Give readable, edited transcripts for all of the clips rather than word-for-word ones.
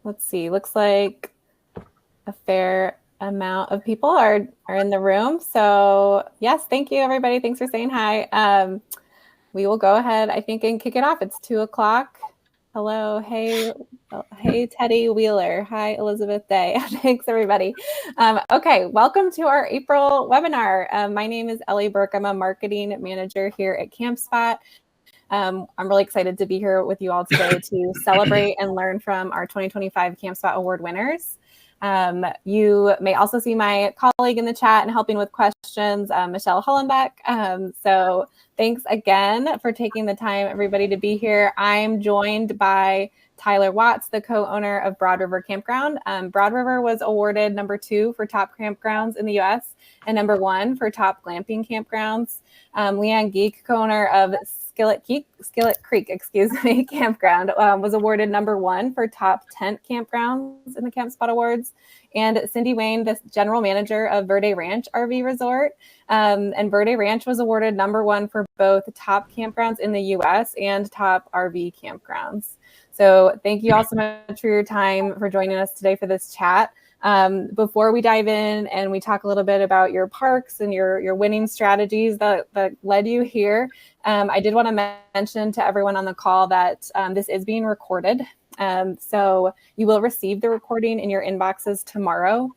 let's see, looks like a fair amount of people are in the room. So yes, thank you everybody. Thanks for saying hi. We will go ahead, I think, and kick it off. It's 2:00. Hello. Hey, Teddy Wheeler. Hi, Elizabeth Day. Thanks, everybody. Okay, welcome to our April webinar. My name is Ellie Burke. I'm a marketing manager here at CampSpot. I'm really excited to be here with you all today to celebrate and learn from our 2025 CampSpot Award winners. You may also see my colleague in the chat and helping with questions, Michelle Hollenbeck. So thanks again for taking the time, everybody, to be here. I'm joined by Tyler Watts, the co-owner of Broad River Campground. Broad River was awarded #2 for top campgrounds in the US and #1 for top glamping campgrounds. Leanne Geek, co-owner of Skillet Creek, campground, was awarded #1 for top tent campgrounds in the CampSpot Awards. And Cindy Wayne, the general manager of Verde Ranch RV Resort. And Verde Ranch was awarded #1 for both top campgrounds in the US and top RV campgrounds. So thank you all so much for your time, for joining us today for this chat. Before we dive in and we talk a little bit about your parks and your winning strategies that led you here, I did want to mention to everyone on the call that this is being recorded. So you will receive the recording in your inboxes tomorrow.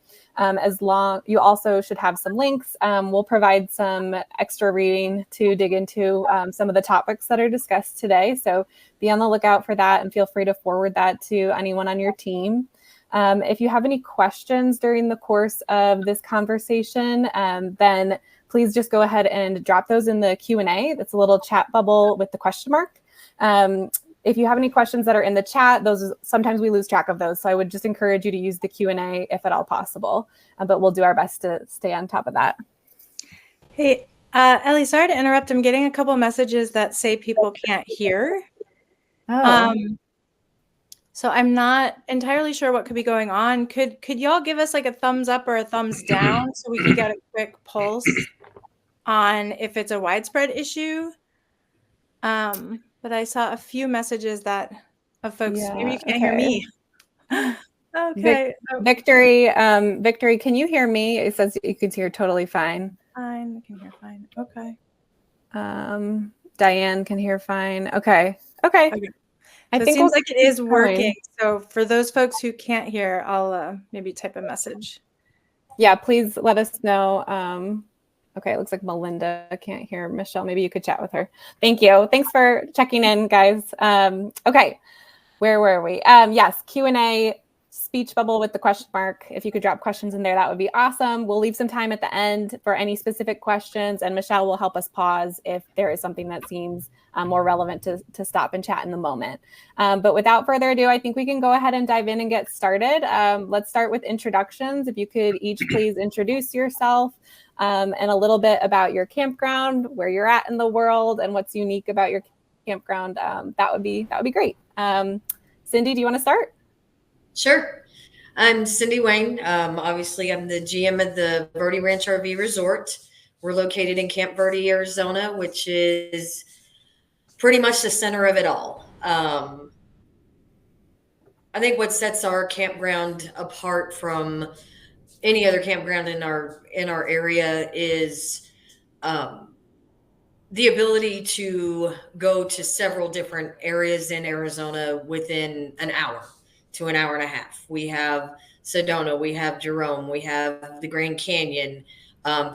You also should have some links. We'll provide some extra reading to dig into some of the topics that are discussed today. So be on the lookout for that and feel free to forward that to anyone on your team. If you have any questions during the course of this conversation, then please just go ahead and drop those in the Q&A. That's a little chat bubble with the question mark. If you have any questions that are in the chat, sometimes we lose track of those. So I would just encourage you to use the Q&A if at all possible, but we'll do our best to stay on top of that. Hey, Ellie, sorry to interrupt. I'm getting a couple messages that say people can't hear. Oh. So I'm not entirely sure what could be going on. Could y'all give us like a thumbs up or a thumbs down so we could get a quick pulse on if it's a widespread issue? But I saw a few messages of folks, maybe you can't hear me. Okay. Victory, can you hear me? It says you can hear totally fine. Fine, I can hear fine. Okay. Diane can hear fine. Okay. So I think it seems like it is working. So for those folks who can't hear, I'll maybe type a message. Yeah, please let us know. Okay, it looks like Melinda can't hear Michelle. Maybe you could chat with her. Thank you. Thanks for checking in, guys. Okay, where were we? Yes, Q&A, speech bubble with the question mark. If you could drop questions in there, that would be awesome. We'll leave some time at the end for any specific questions, and Michelle will help us pause if there is something that seems more relevant to stop and chat in the moment. But without further ado, I think we can go ahead and dive in and get started. Let's start with introductions. If you could each please introduce yourself and a little bit about your campground, where you're at in the world, and what's unique about your campground, that would be great. Cindy, do you want to start? Sure. I'm Cindy Wayne. Obviously, I'm the GM of the Verde Ranch RV Resort. We're located in Camp Verde, Arizona, which is pretty much the center of it all. I think what sets our campground apart from any other campground in our area is the ability to go to several different areas in Arizona within an hour to an hour and a half. We have Sedona, we have Jerome, we have the Grand Canyon.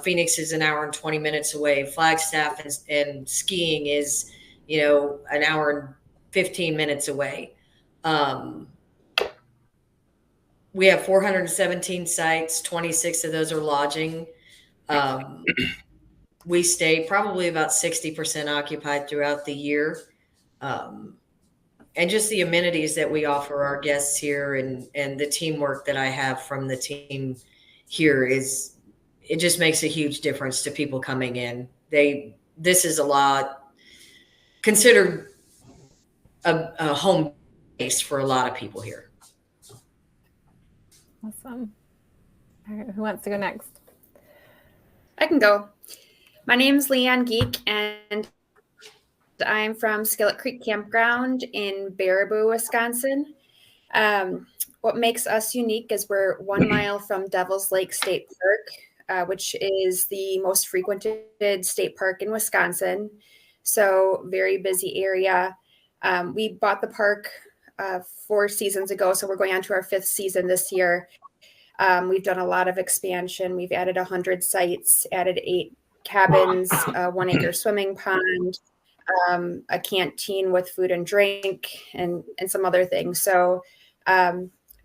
Phoenix is an hour and 20 minutes away. Flagstaff and skiing is, an hour and 15 minutes away. We have 417 sites. 26 of those are lodging. We stay probably about 60% occupied throughout the year. And just the amenities that we offer our guests here and the teamwork that I have from the team here it just makes a huge difference to people coming in. This is a lot considered a home base for a lot of people here. Awesome. All right, who wants to go next? I can go. My name is Leanne Geek, and I'm from Skillet Creek Campground in Baraboo, Wisconsin. what makes us unique is we're 1 mile from Devil's Lake State Park, which is the most frequented state park in Wisconsin. So very busy area. We bought the park 4 seasons ago, so we're going on to our 5th season this year. We've done a lot of expansion. We've added 100 sites, added 8 cabins, a 1 acre swimming pond, a canteen with food and drink, and some other things. So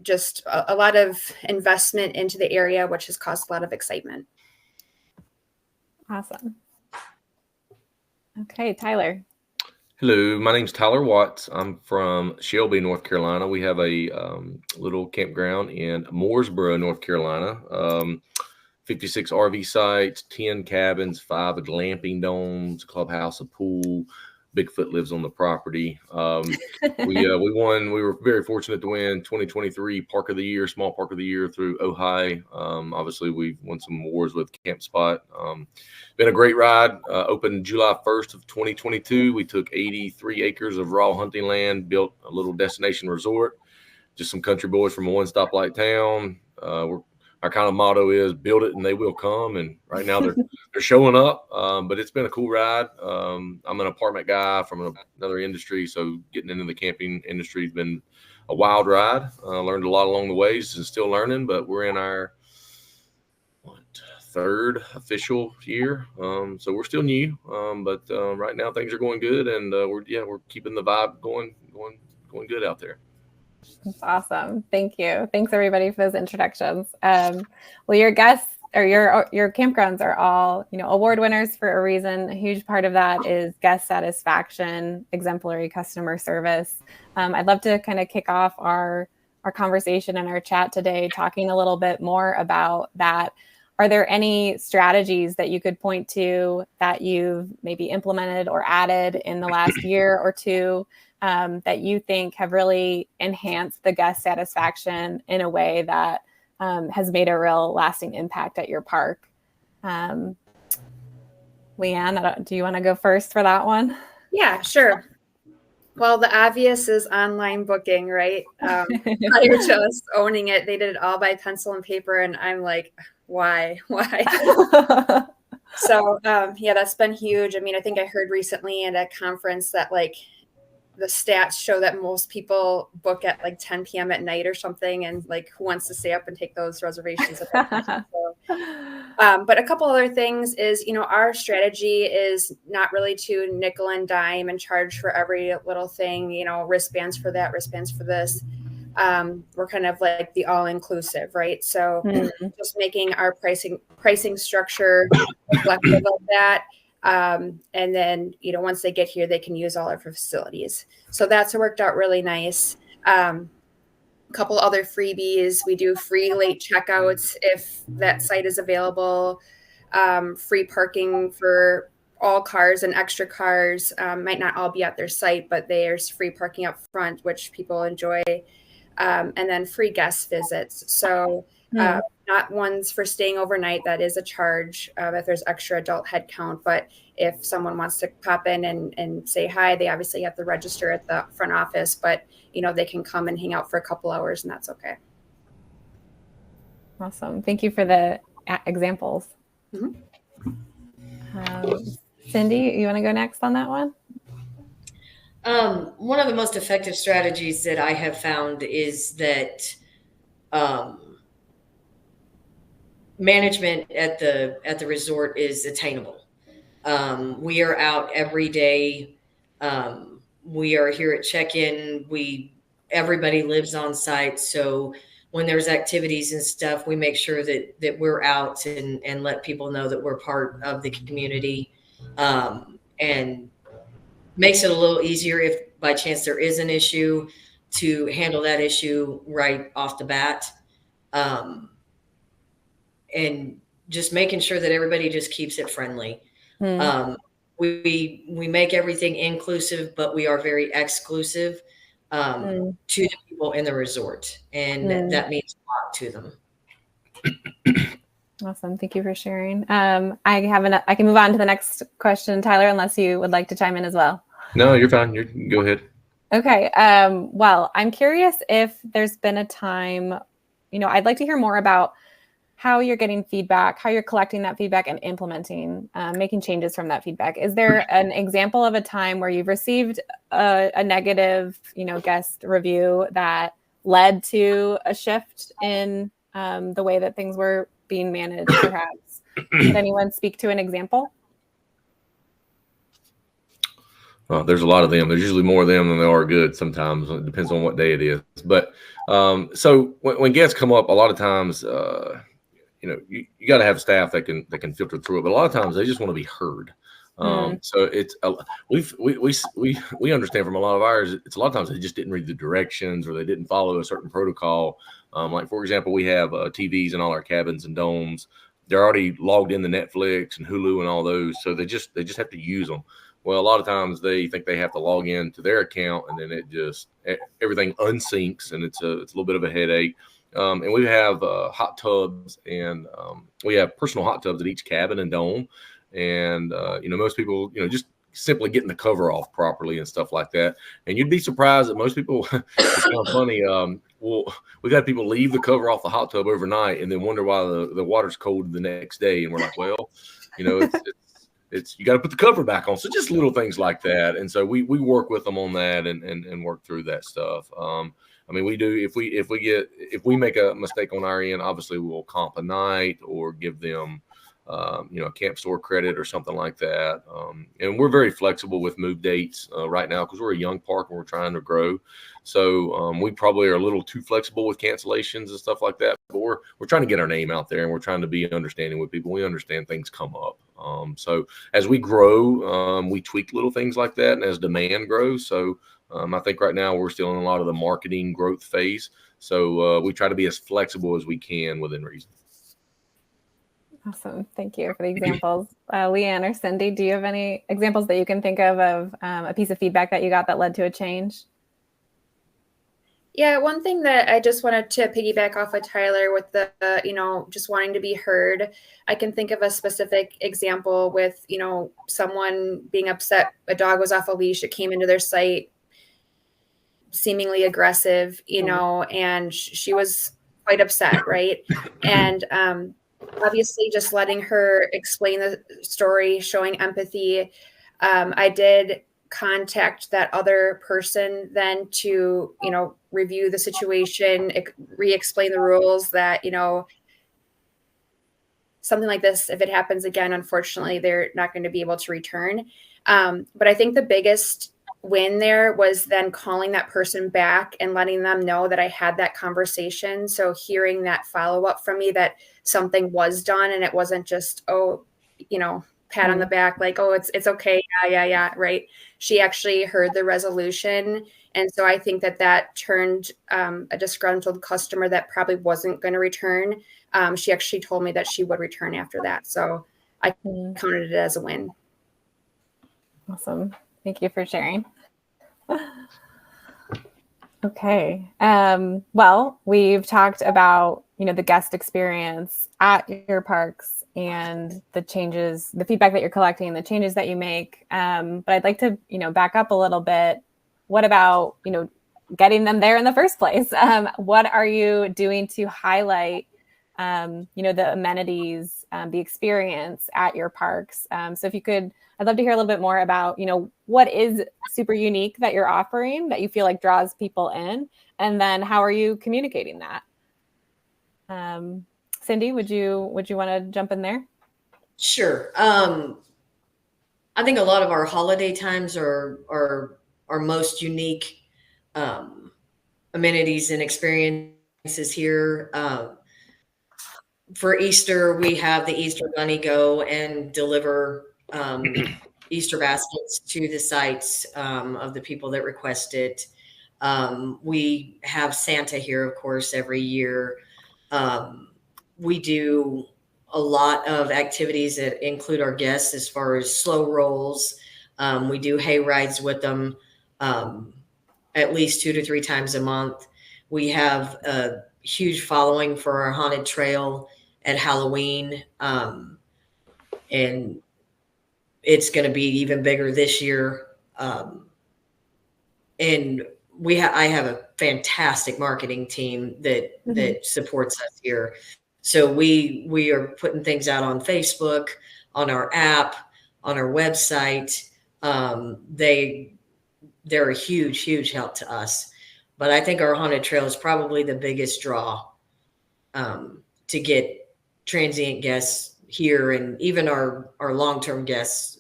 just a lot of investment into the area, which has caused a lot of excitement. Awesome. Okay, Tyler. Hello, my name's Tyler Watts. I'm from Shelby, North Carolina. We have a little campground in Mooresboro, North Carolina. 56 RV sites, 10 cabins, 5 glamping domes, clubhouse, a pool. Bigfoot lives on the property. We won. We were very fortunate to win 2023 Park of the Year, Small Park of the Year through Ojai. Obviously, we've won some awards with Camp Spot. Been a great ride. Opened July 1st of 2022. We took 83 acres of raw hunting land, built a little destination resort. Just some country boys from a one stoplight town. Our kind of motto is build it and they will come. And right now they're showing up. But it's been a cool ride. I'm an apartment guy from another industry, so getting into the camping industry has been a wild ride. Learned a lot along the ways and still learning. But we're in our 3rd official year, so we're still new. But right now things are going good, and we're keeping the vibe going good out there. That's awesome. Thank you. Thanks everybody for those introductions. Well, your guests or your campgrounds are all, award winners for a reason. A huge part of that is guest satisfaction, exemplary customer service. I'd love to kind of kick off our conversation and our chat today, talking a little bit more about that. Are there any strategies that you could point to that you've maybe implemented or added in the last year or two that you think have really enhanced the guest satisfaction in a way that has made a real lasting impact at your park? Leanne, do you want to go first for that one? Yeah, sure. Well, the obvious is online booking, right? Prior to us owning it, they did it all by pencil and paper, and I'm like, why? So, that's been huge. I mean, I think I heard recently at a conference that the stats show that most people book at 10 p.m. at night or something, and who wants to stay up and take those reservations at that time? So, but a couple other things is, our strategy is not really to nickel and dime and charge for every little thing, wristbands for that, wristbands for this. We're kind of like the all-inclusive, right? So just making our pricing structure reflective of that. And then, once they get here, they can use all of our facilities. So that's worked out really nice. A couple other freebies. We do free late checkouts if that site is available. Free parking for all cars and extra cars. Might not all be at their site, but there's free parking up front, which people enjoy. And then free guest visits. So not ones for staying overnight. That is a charge if there's extra adult head count. But if someone wants to pop in and say hi, they obviously have to register at the front office. But, they can come and hang out for a couple hours, and that's okay. Awesome. Thank you for the examples. Cindy, you want to go next on that one? One of the most effective strategies that I have found is that management at the resort is attainable. We are out every day. We are here at check-in. Everybody lives on site. So when there's activities and stuff, we make sure that we're out and let people know that we're part of the community. And makes it a little easier if by chance there is an issue to handle that issue right off the bat. And just making sure that everybody just keeps it friendly. We make everything inclusive, but we are very exclusive to the people in the resort. And that means a lot to them. Awesome. Thank you for sharing. I can move on to the next question, Tyler, unless you would like to chime in as well. No, you're fine. Go ahead. Okay. Well, I'm curious if there's been a time, I'd like to hear more about how you're getting feedback, how you're collecting that feedback and implementing, making changes from that feedback. Is there an example of a time where you've received a negative, guest review that led to a shift in the way that things were being managed, perhaps? Could anyone speak to an example? There's a lot of them. There's usually more of them than there are good sometimes. It depends on what day it is. But so when guests come up, a lot of times, you got to have staff that can filter through it. But a lot of times they just want to be heard. So it's we understand from a lot of ours. It's a lot of times they just didn't read the directions or they didn't follow a certain protocol. Like for example, we have TVs in all our cabins and domes. They're already logged into Netflix and Hulu and all those, so they just have to use them. Well, a lot of times they think they have to log in to their account, and then it just everything unsyncs, and it's a little bit of a headache. And we have hot tubs, and we have personal hot tubs at each cabin and dome. And most people, just simply getting the cover off properly and stuff like that. And you'd be surprised that most people. It's kind of funny. Well, we've had people leave the cover off the hot tub overnight and then wonder why the water's cold the next day. And we're like, well, it's you got to put the cover back on. So just little things like that. And so we work with them on that and work through that stuff. We do if we make a mistake on our end, obviously we'll comp a night or give them a camp store credit or something like that. And we're very flexible with move dates right now because we're a young park and we're trying to grow. So we probably are a little too flexible with cancellations and stuff like that. But we're trying to get our name out there and we're trying to be understanding with people. We understand things come up. So as we grow, we tweak little things like that, and as demand grows. So I think right now we're still in a lot of the marketing growth phase. So we try to be as flexible as we can within reason. Awesome. Thank you for the examples. Leanne or Cindy, do you have any examples that you can think of a piece of feedback that you got that led to a change? Yeah, one thing that I just wanted to piggyback off of Tyler with the, just wanting to be heard. I can think of a specific example with, someone being upset. A dog was off a leash. It came into their site, seemingly aggressive, and she was quite upset, right? And obviously just letting her explain the story, showing empathy. I did contact that other person then to, review the situation, re-explain the rules that, something like this, if it happens again, unfortunately, they're not going to be able to return. But I think the biggest win there was then calling that person back and letting them know that I had that conversation. So hearing that follow-up from me that something was done and it wasn't just, pat on the back, like, oh, it's okay. Yeah. Right. She actually heard the resolution. And so I think that turned a disgruntled customer that probably wasn't going to return. She actually told me that she would return after that. So I counted it as a win. Awesome. Thank you for sharing. Okay. Well, we've talked about, the guest experience at your parks and the changes, the feedback that you're collecting, the changes that you make. But I'd like to, back up a little bit. What about, getting them there in the first place? What are you doing to highlight, the amenities, the experience at your parks? So if you could, I'd love to hear a little bit more about, what is super unique that you're offering that you feel like draws people in, and then how are you communicating that? Cindy, would you want to jump in there? Sure. I think a lot of our holiday times are most unique amenities and experiences here. For Easter, we have the Easter Bunny go and deliver Easter baskets to the sites of the people that request it. We have Santa here, of course, every year. We do a lot of activities that include our guests as far as slow rolls. We do hay rides with them at least 2 to 3 times a month. We have a huge following for our haunted trail at Halloween. And it's going to be even bigger this year. and I have a fantastic marketing team that supports us here. So we are putting things out on Facebook, on our app, on our website. They're a huge help to us. But I think our haunted trail is probably the biggest draw to get transient guests here, and even our long-term guests.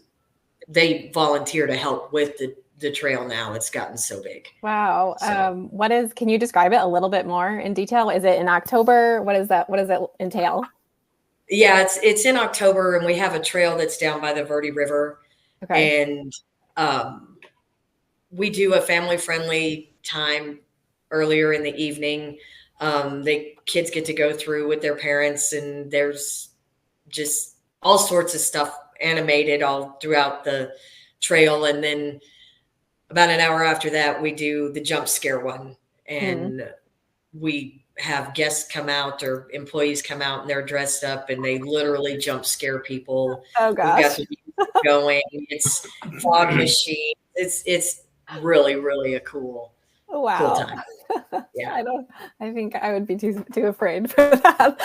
They volunteer to help with the trail now. It's gotten so big. Wow. So, Can you describe it a little bit more in detail? Is it in October? What is that? What does it entail? yeah, it's in October, and we have a trail that's down by the Verde River. Okay. And we do a family-friendly time earlier in the evening. The kids get to go through with their parents, and there's just all sorts of stuff animated all throughout the trail. And then about an hour after that, we do the jump scare one, and we have guests come out or employees come out, and they're dressed up, and they literally jump scare people. Oh We've got gosh. the music going. It's fog machine. It's really a cool Wow. time. Yeah. I think I would be too afraid for that.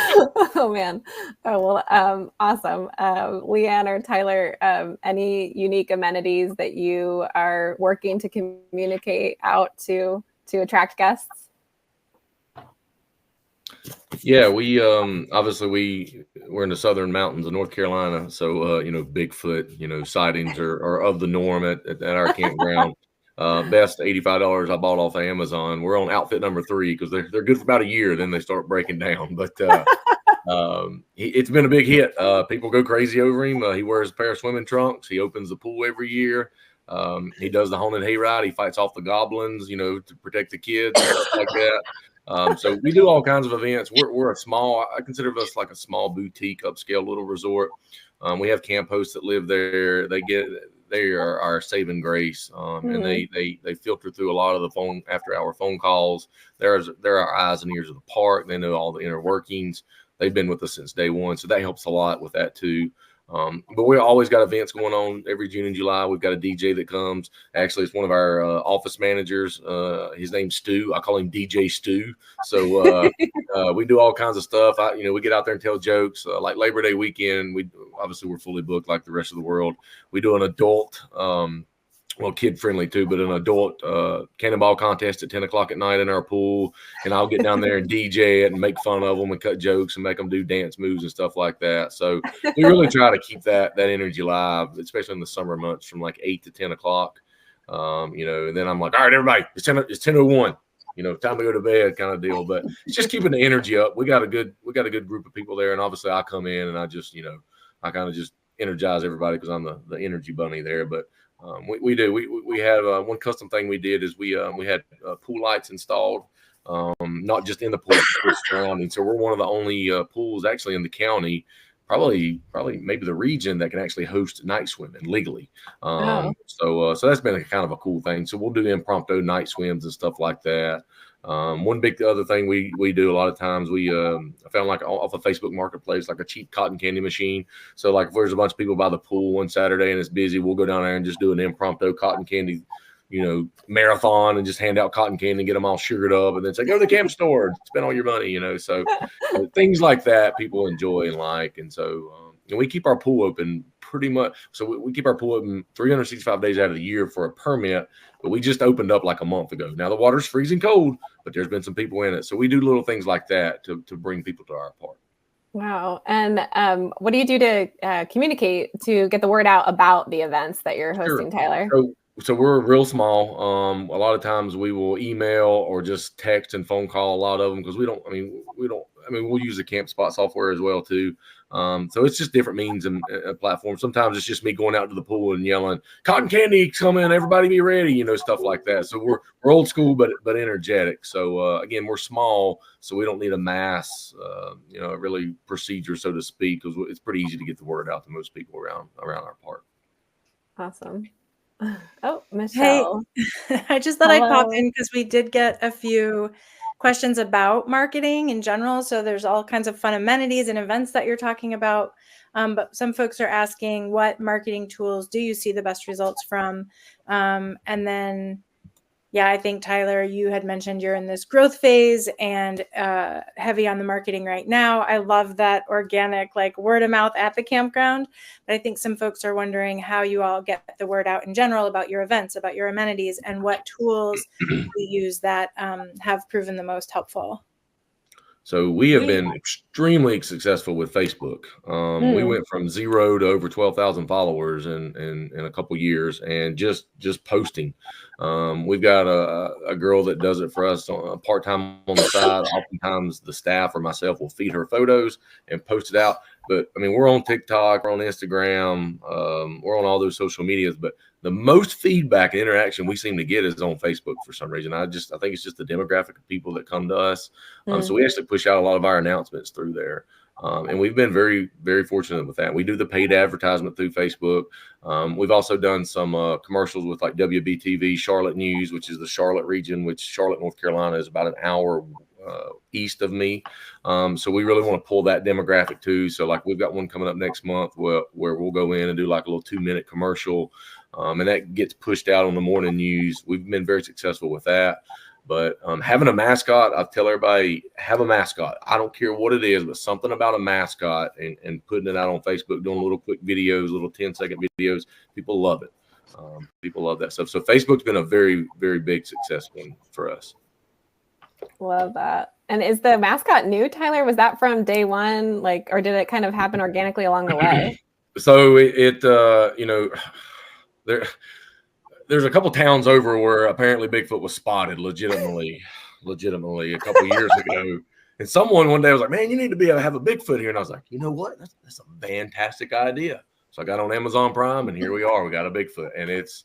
Oh man. Oh well, awesome. Leanne or Tyler, any unique amenities that you are working to communicate out to attract guests? Yeah, we obviously we're in the southern mountains of North Carolina, so Bigfoot, sightings are of the norm at our campground. Best $85 I bought off of Amazon. We're on outfit number 3 because they're good for about a year, then they start breaking down. But it's been a big hit. People go crazy over him. He wears a pair of swimming trunks. He opens the pool every year. He does the haunted hayride. He fights off the goblins, to protect the kids and stuff like that. So we do all kinds of events. We're I consider us like a small boutique upscale little resort. We have camp hosts that live there. They are our saving grace. And they filter through a lot of the after hour phone calls. They're our eyes and ears of the park. They know all the inner workings. They've been with us since day one. So that helps a lot with that too. But we always got events going on every June and July. We've got a DJ that comes. Actually, it's one of our office managers. His name's Stu. I call him DJ Stu. So we do all kinds of stuff. We get out there and tell jokes. Like Labor Day weekend, we're fully booked like the rest of the world. We do an adult, kid friendly too, but an adult cannonball contest at 10 o'clock at night in our pool. And I'll get down there and DJ it and make fun of them and cut jokes and make them do dance moves and stuff like that. So we really try to keep that energy alive, especially in the summer months from like 8 to 10 o'clock. And then I'm like, all right, everybody, it's 10:01. Time to go to bed kind of deal. But it's just keeping the energy up. We got a good group of people there. And obviously I come in and I just, I kind of just energize everybody because I'm the energy bunny there. But we do. We have one custom thing we did is we had pool lights installed, not just in the pool, but surrounding. So we're one of the only pools actually in the county, probably maybe the region that can actually host night swimming legally. So that's been a kind of a cool thing. So we'll do impromptu night swims and stuff like that. One big other thing we do a lot of times, I found like off a Facebook marketplace, like a cheap cotton candy machine. So like if there's a bunch of people by the pool one Saturday and it's busy, we'll go down there and just do an impromptu cotton candy, marathon and just hand out cotton candy and get them all sugared up and then say, go to the camp store, spend all your money, so things like that people enjoy and like. And so, and we keep our pool open pretty much. So we keep our pool open 365 days out of the year for a permit, but we just opened up like a month ago. Now the water's freezing cold, but there's been some people in it. So we do little things like that to bring people to our park. Wow. And what do you do to communicate to get the word out about the events that you're hosting, Sure. Tyler? So we're real small. A lot of times we will email or just text and phone call a lot of them because we'll use the Camp Spot software as well too. So it's just different means and platforms. Sometimes it's just me going out to the pool and yelling, "Cotton candy coming! Everybody be ready!" Stuff like that. So we're old school but energetic. So again, we're small, so we don't need a mass, really procedure, so to speak, because it's pretty easy to get the word out to most people around our park. Awesome. Oh, Michelle. Hey, I just thought I'd pop in because we did get a few questions about marketing in general. So there's all kinds of fun amenities and events that you're talking about. But some folks are asking, what marketing tools do you see the best results from? And then yeah, I think, Tyler, you had mentioned you're in this growth phase and heavy on the marketing right now. I love that organic, like word of mouth at the campground. But I think some folks are wondering how you all get the word out in general about your events, about your amenities, and what tools you use that have proven the most helpful. So we have been extremely successful with Facebook. We went from 0 to over 12,000 followers in a couple years, and just posting. We've got a girl that does it for us part time on the side. Oftentimes, the staff or myself will feed her photos and post it out. But I mean, we're on TikTok, we're on Instagram, we're on all those social medias. But the most feedback and interaction we seem to get is on Facebook for some reason. I think it's just the demographic of people that come to us. So we actually push out a lot of our announcements through there. And we've been very, very fortunate with that. We do the paid advertisement through Facebook. We've also done some commercials with like WBTV, Charlotte News, which is the Charlotte region, which Charlotte, North Carolina is about an hour east of me. So we really want to pull that demographic too. So like we've got one coming up next month where we'll go in and do like a little 2-minute commercial. And that gets pushed out on the morning news. We've been very successful with that. But having a mascot, I tell everybody, have a mascot. I don't care what it is, but something about a mascot and putting it out on Facebook, doing little quick videos, little 10-second videos. People love it. People love that stuff. So Facebook's been a very, very big success one for us. Love that. And is the mascot new, Tyler? Was that from day one, like, or did it kind of happen organically along the way? So there's a couple towns over where apparently Bigfoot was spotted legitimately a couple years ago. And someone one day was like, man, you need to have a Bigfoot here. And I was like, you know what? That's a fantastic idea. So I got on Amazon Prime and here we are. We got a Bigfoot and it's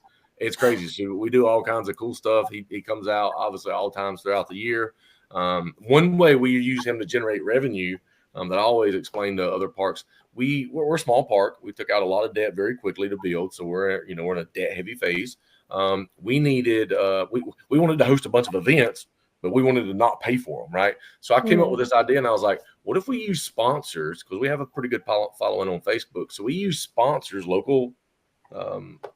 crazy. So we do all kinds of cool stuff. He comes out obviously all times throughout the year. One way we use him to generate revenue that I always explain to other parks. We're a small park. We took out a lot of debt very quickly to build. So we're in a debt heavy phase. We needed, we wanted to host a bunch of events, but we wanted to not pay for them. Right. So I came up with this idea and I was like, what if we use sponsors? Because we have a pretty good following on Facebook. So we use sponsors, local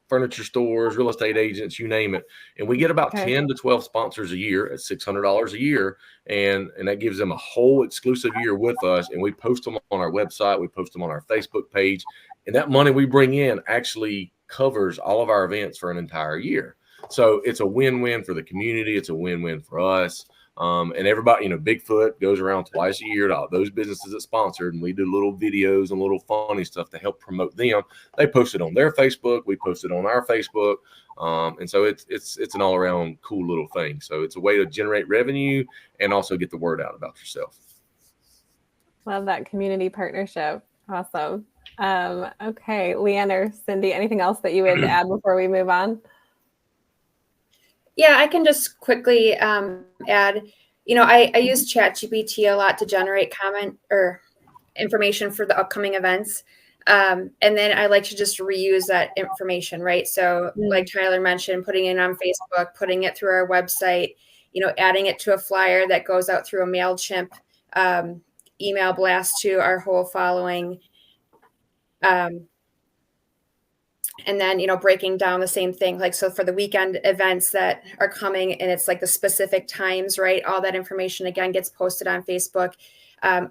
furniture stores, real estate agents, you name it. And we get about 10 to 12 sponsors a year at $600 a year. And that gives them a whole exclusive year with us. And we post them on our website. We post them on our Facebook page. And that money we bring in actually covers all of our events for an entire year. So it's a win-win for the community. It's a win-win for us. And everybody, Bigfoot goes around twice a year to all those businesses that sponsored, and we do little videos and little funny stuff to help promote them. They post it on their Facebook. We post it on our Facebook. And so it's an all around cool little thing. So it's a way to generate revenue and also get the word out about yourself. Love that community partnership. Awesome. Okay. Leanne or Cindy, anything else that you would add before we move on? Yeah, I can just quickly add, I use ChatGPT a lot to generate comment or information for the upcoming events. And then I like to just reuse that information, right? So like Tyler mentioned, putting it on Facebook, putting it through our website, adding it to a flyer that goes out through a MailChimp email blast to our whole following. And then, breaking down the same thing, like, so for the weekend events that are coming and it's like the specific times, right? All that information again gets posted on Facebook,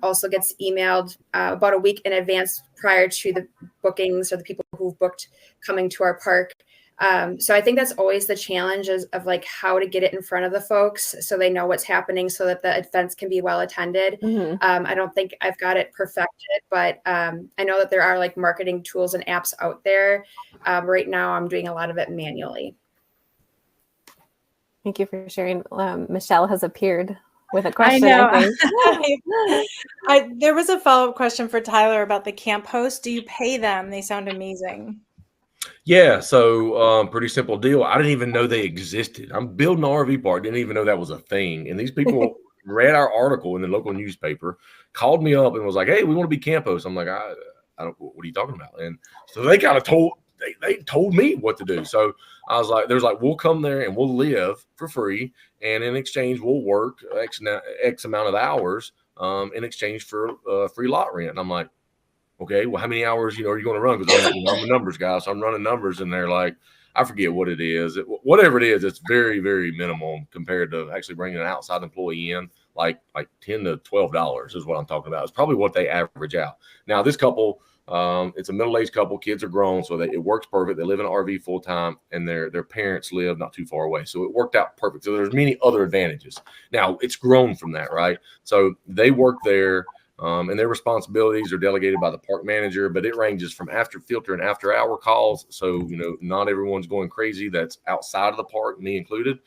also gets emailed about a week in advance prior to the bookings or the people who've booked coming to our park. So I think that's always the challenge of like how to get it in front of the folks so they know what's happening so that the events can be well attended. I don't think I've got it perfected, but I know that there are like marketing tools and apps out there. Right now I'm doing a lot of it manually. Thank you for sharing. Michelle has appeared with a question. I know. There was a follow-up question for Tyler about the camp hosts. Do you pay them? They sound amazing. Yeah, so pretty simple deal. I didn't even know they existed. I'm building an RV park, didn't even know that was a thing. And these people read our article in the local newspaper, called me up and was like, hey, we want to be camp hosts. I'm like, I don't, what are you talking about? And so they kind of they told me what to do. So I was like, we'll come there and we'll live for free. And in exchange, we'll work X amount of hours in exchange for free lot rent. And I'm like, okay, well, how many hours, are you going to run? Because I'm a numbers guy, so I'm running numbers, and they're like, I forget what it is. Whatever it is, it's very, very minimal compared to actually bringing an outside employee in. Like $10 to $12 is what I'm talking about. It's probably what they average out. Now, this couple, it's a middle-aged couple. Kids are grown, so it works perfect. They live in an RV full time, and their parents live not too far away, so it worked out perfect. So there's many other advantages. Now it's grown from that, right? So they work there. And their responsibilities are delegated by the park manager, but it ranges from filter and after hour calls. So, not everyone's going crazy. That's outside of the park, me included.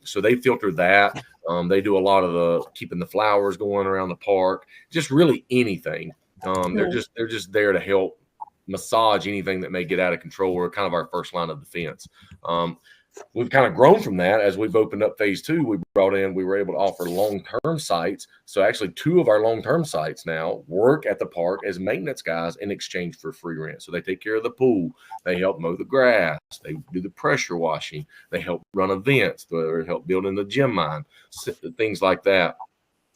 So they filter that. They do a lot of the keeping the flowers going around the park, just really anything. They're just there to help massage anything that may get out of control. We're kind of our first line of defense. We've kind of grown from that as we've opened up phase 2. We were able to offer long-term sites. So actually 2 of our long-term sites now work at the park as maintenance guys in exchange for free rent. So they take care of the pool. They help mow the grass. They do the pressure washing. They help run events. They help building the gym mine, things like that.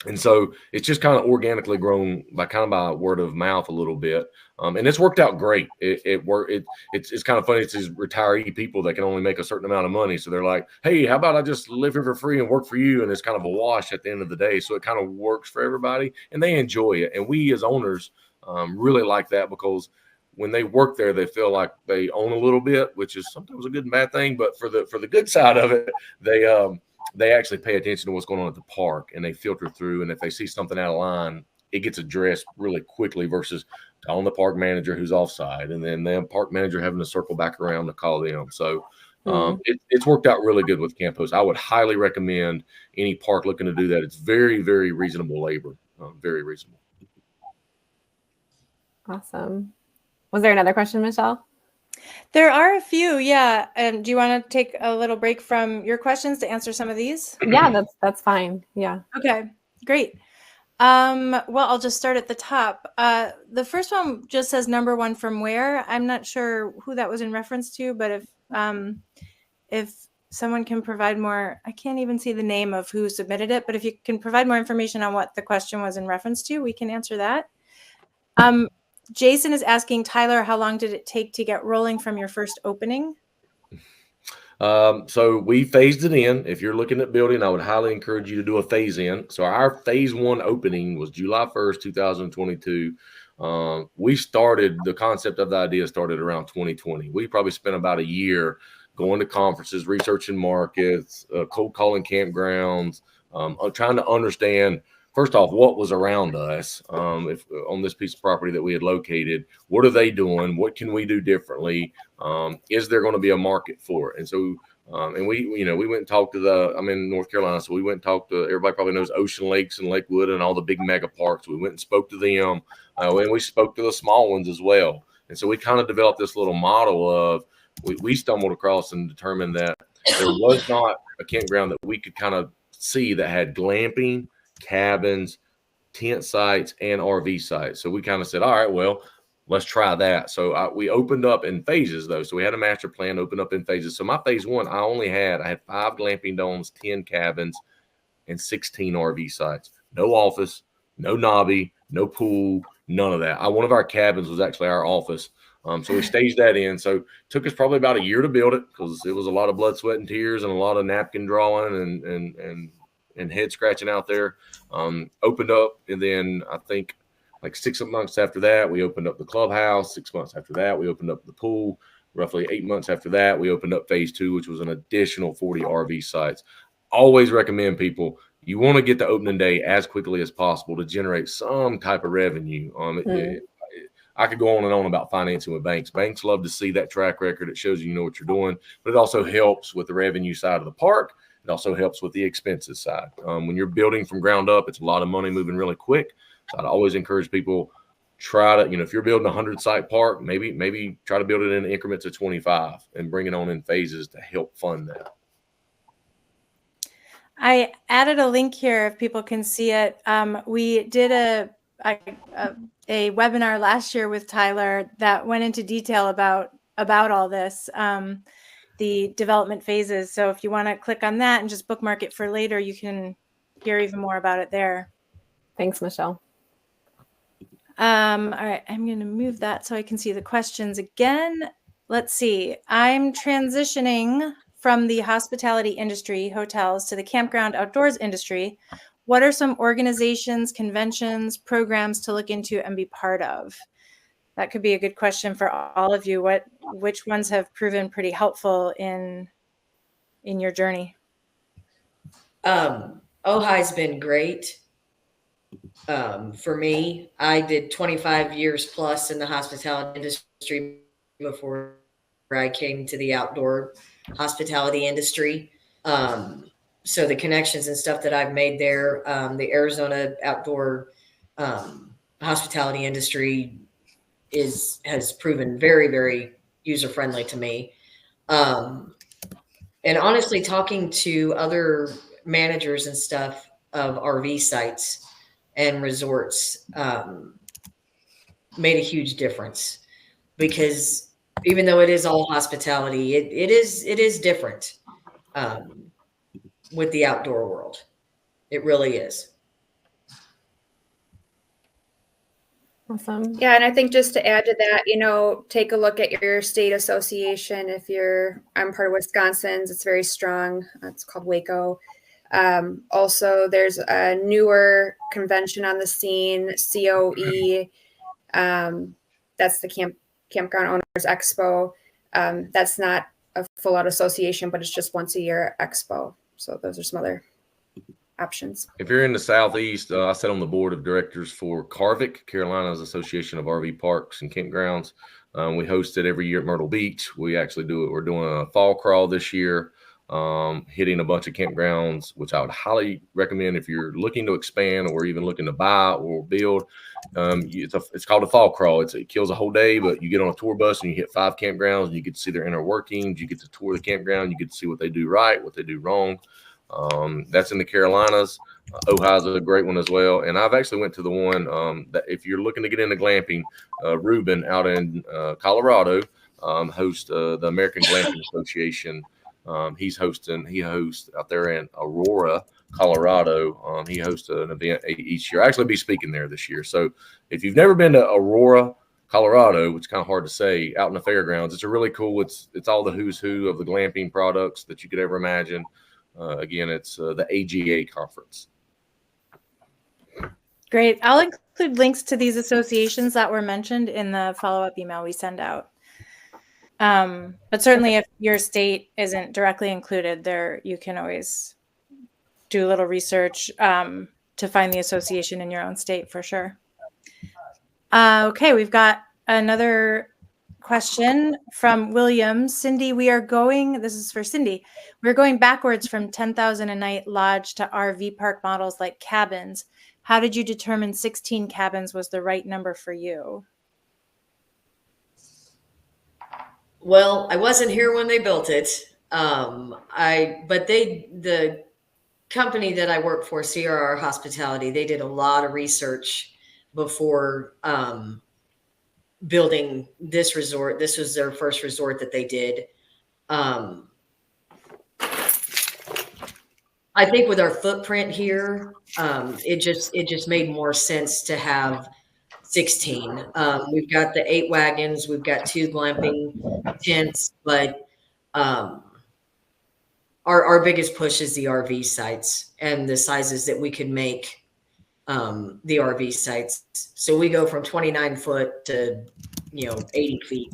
And so it's just kind of organically grown by word of mouth a little bit. And it's worked out great. It's kind of funny. It's these retiree people that can only make a certain amount of money. So they're like, hey, how about I just live here for free and work for you? And it's kind of a wash at the end of the day. So it kind of works for everybody and they enjoy it. And we as owners really like that because when they work there, they feel like they own a little bit, which is sometimes a good and bad thing. But for the good side of it, they actually pay attention to what's going on at the park and they filter through. And if they see something out of line, it gets addressed really quickly versus calling the park manager who's offside and then the park manager having to circle back around to call them. So it's worked out really good with Camp Host. I would highly recommend any park looking to do that. It's very, very reasonable labor. Very reasonable. Awesome. Was there another question, Michelle? There are a few, yeah. Do you want to take a little break from your questions to answer some of these? Yeah, that's fine. Yeah. Okay, great. Well, I'll just start at the top. The first one just says number 1 from where. I'm not sure who that was in reference to, but if someone can provide more, I can't even see the name of who submitted it, but if you can provide more information on what the question was in reference to, we can answer that. Jason is asking, Tyler, how long did it take to get rolling from your first opening? So we phased it in. If you're looking at building, I would highly encourage you to do a phase in. So our phase 1 opening was July 1st, 2022. The concept of the idea started around 2020. We probably spent about a year going to conferences, researching markets, cold calling campgrounds, trying to understand first off, what was around us if on this piece of property that we had located? What are they doing? What can we do differently? Is there going to be a market for it? And so, and we went and talked to I'm in North Carolina, so we went and talked to, everybody probably knows Ocean Lakes and Lakewood and all the big mega parks. We went and spoke to them, and we spoke to the small ones as well. And so we kind of developed this little model of, we stumbled across and determined that there was not a campground that we could kind of see that had glamping, cabins, tent sites, and RV sites. So we kind of said, all right, well, let's try that. So we opened up in phases though. So we had a master plan, opened up in phases. So my phase 1, I had 5 glamping domes, 10 cabins, and 16 RV sites. No office, no knobby, no pool, none of that. One of our cabins was actually our office. So we staged that in. So it took us probably about a year to build it because it was a lot of blood, sweat, and tears and a lot of napkin drawing and head scratching out there. Opened up, and then I think like 6 months after that, we opened up the clubhouse. 6 months after that, we opened up the pool. Roughly 8 months after that, we opened up phase 2, which was an additional 40 RV sites. Always recommend people, you want to get to opening day as quickly as possible to generate some type of revenue. I could go on and on about financing with banks. Banks love to see that track record. It shows you know what you're doing, but it also helps with the revenue side of the park. It also helps with the expenses side. When you're building from ground up, it's a lot of money moving really quick. So I'd always encourage people, try to, if you're building a 100-site park, maybe try to build it in increments of 25 and bring it on in phases to help fund that. I added a link here if people can see it. We did a webinar last year with Tyler that went into detail about all this. The development phases. So if you want to click on that and just bookmark it for later, you can hear even more about it there. Thanks, Michelle. All right, I'm going to move that so I can see the questions again. let's see. I'm transitioning from the hospitality industry, hotels, to the campground outdoors industry. What are some organizations, conventions, programs to look into and be part of? That could be a good question for all of you. Which ones have proven pretty helpful in your journey? Ojai's been great. For me, I did 25 years plus in the hospitality industry before I came to the outdoor hospitality industry. So the connections and stuff that I've made there, the Arizona outdoor hospitality industry has proven very, very user friendly to me. And honestly, talking to other managers and stuff of RV sites and resorts made a huge difference, because even though it is all hospitality, it is different with the outdoor world. It really is. Awesome. Yeah, and I think just to add to that, take a look at your state association. I'm part of Wisconsin's, it's very strong. It's called Waco. Also, there's a newer convention on the scene, COE. That's the Campground Owners Expo. That's not a full out association, but it's just once a year expo. So those are some other options. If you're in the Southeast, I sit on the board of directors for CARVIC, Carolina's Association of RV Parks and Campgrounds. We host it every year at Myrtle Beach. We actually do it. We're doing a fall crawl this year, hitting a bunch of campgrounds, which I would highly recommend if you're looking to expand or even looking to buy or build. It's called a fall crawl. It kills a whole day, but you get on a tour bus and you hit 5 campgrounds and you get to see their inner workings. You get to tour the campground. You get to see what they do right, what they do wrong. That's in the Carolinas. Ojai's a great one as well. And I've actually went to the one that if you're looking to get into glamping, Ruben out in Colorado hosts the American Glamping Association. He hosts out there in Aurora, Colorado. He hosts an event each year. I actually be speaking there this year. So if you've never been to Aurora, Colorado, which is kind of hard to say, out in the fairgrounds, it's a really cool. It's all the who's who of the glamping products that you could ever imagine. Again, it's the AGA conference. Great. I'll include links to these associations that were mentioned in the follow-up email we send out. But certainly if your state isn't directly included there, you can always do a little research to find the association in your own state for sure. Okay, we've got another question from William. Cindy, this is for Cindy. We're going backwards from 10,000 a night lodge to RV park models like cabins. How did you determine 16 cabins was the right number for you? Well, I wasn't here when they built it. The company that I work for, CRR Hospitality, they did a lot of research before building this resort. This was their first resort that they did. I think with our footprint here, it just made more sense to have 16. We've got the 8 wagons, we've got 2 glamping tents, but our biggest push is the RV sites and the sizes that we could make the RV sites. So we go from 29 foot to 80 feet.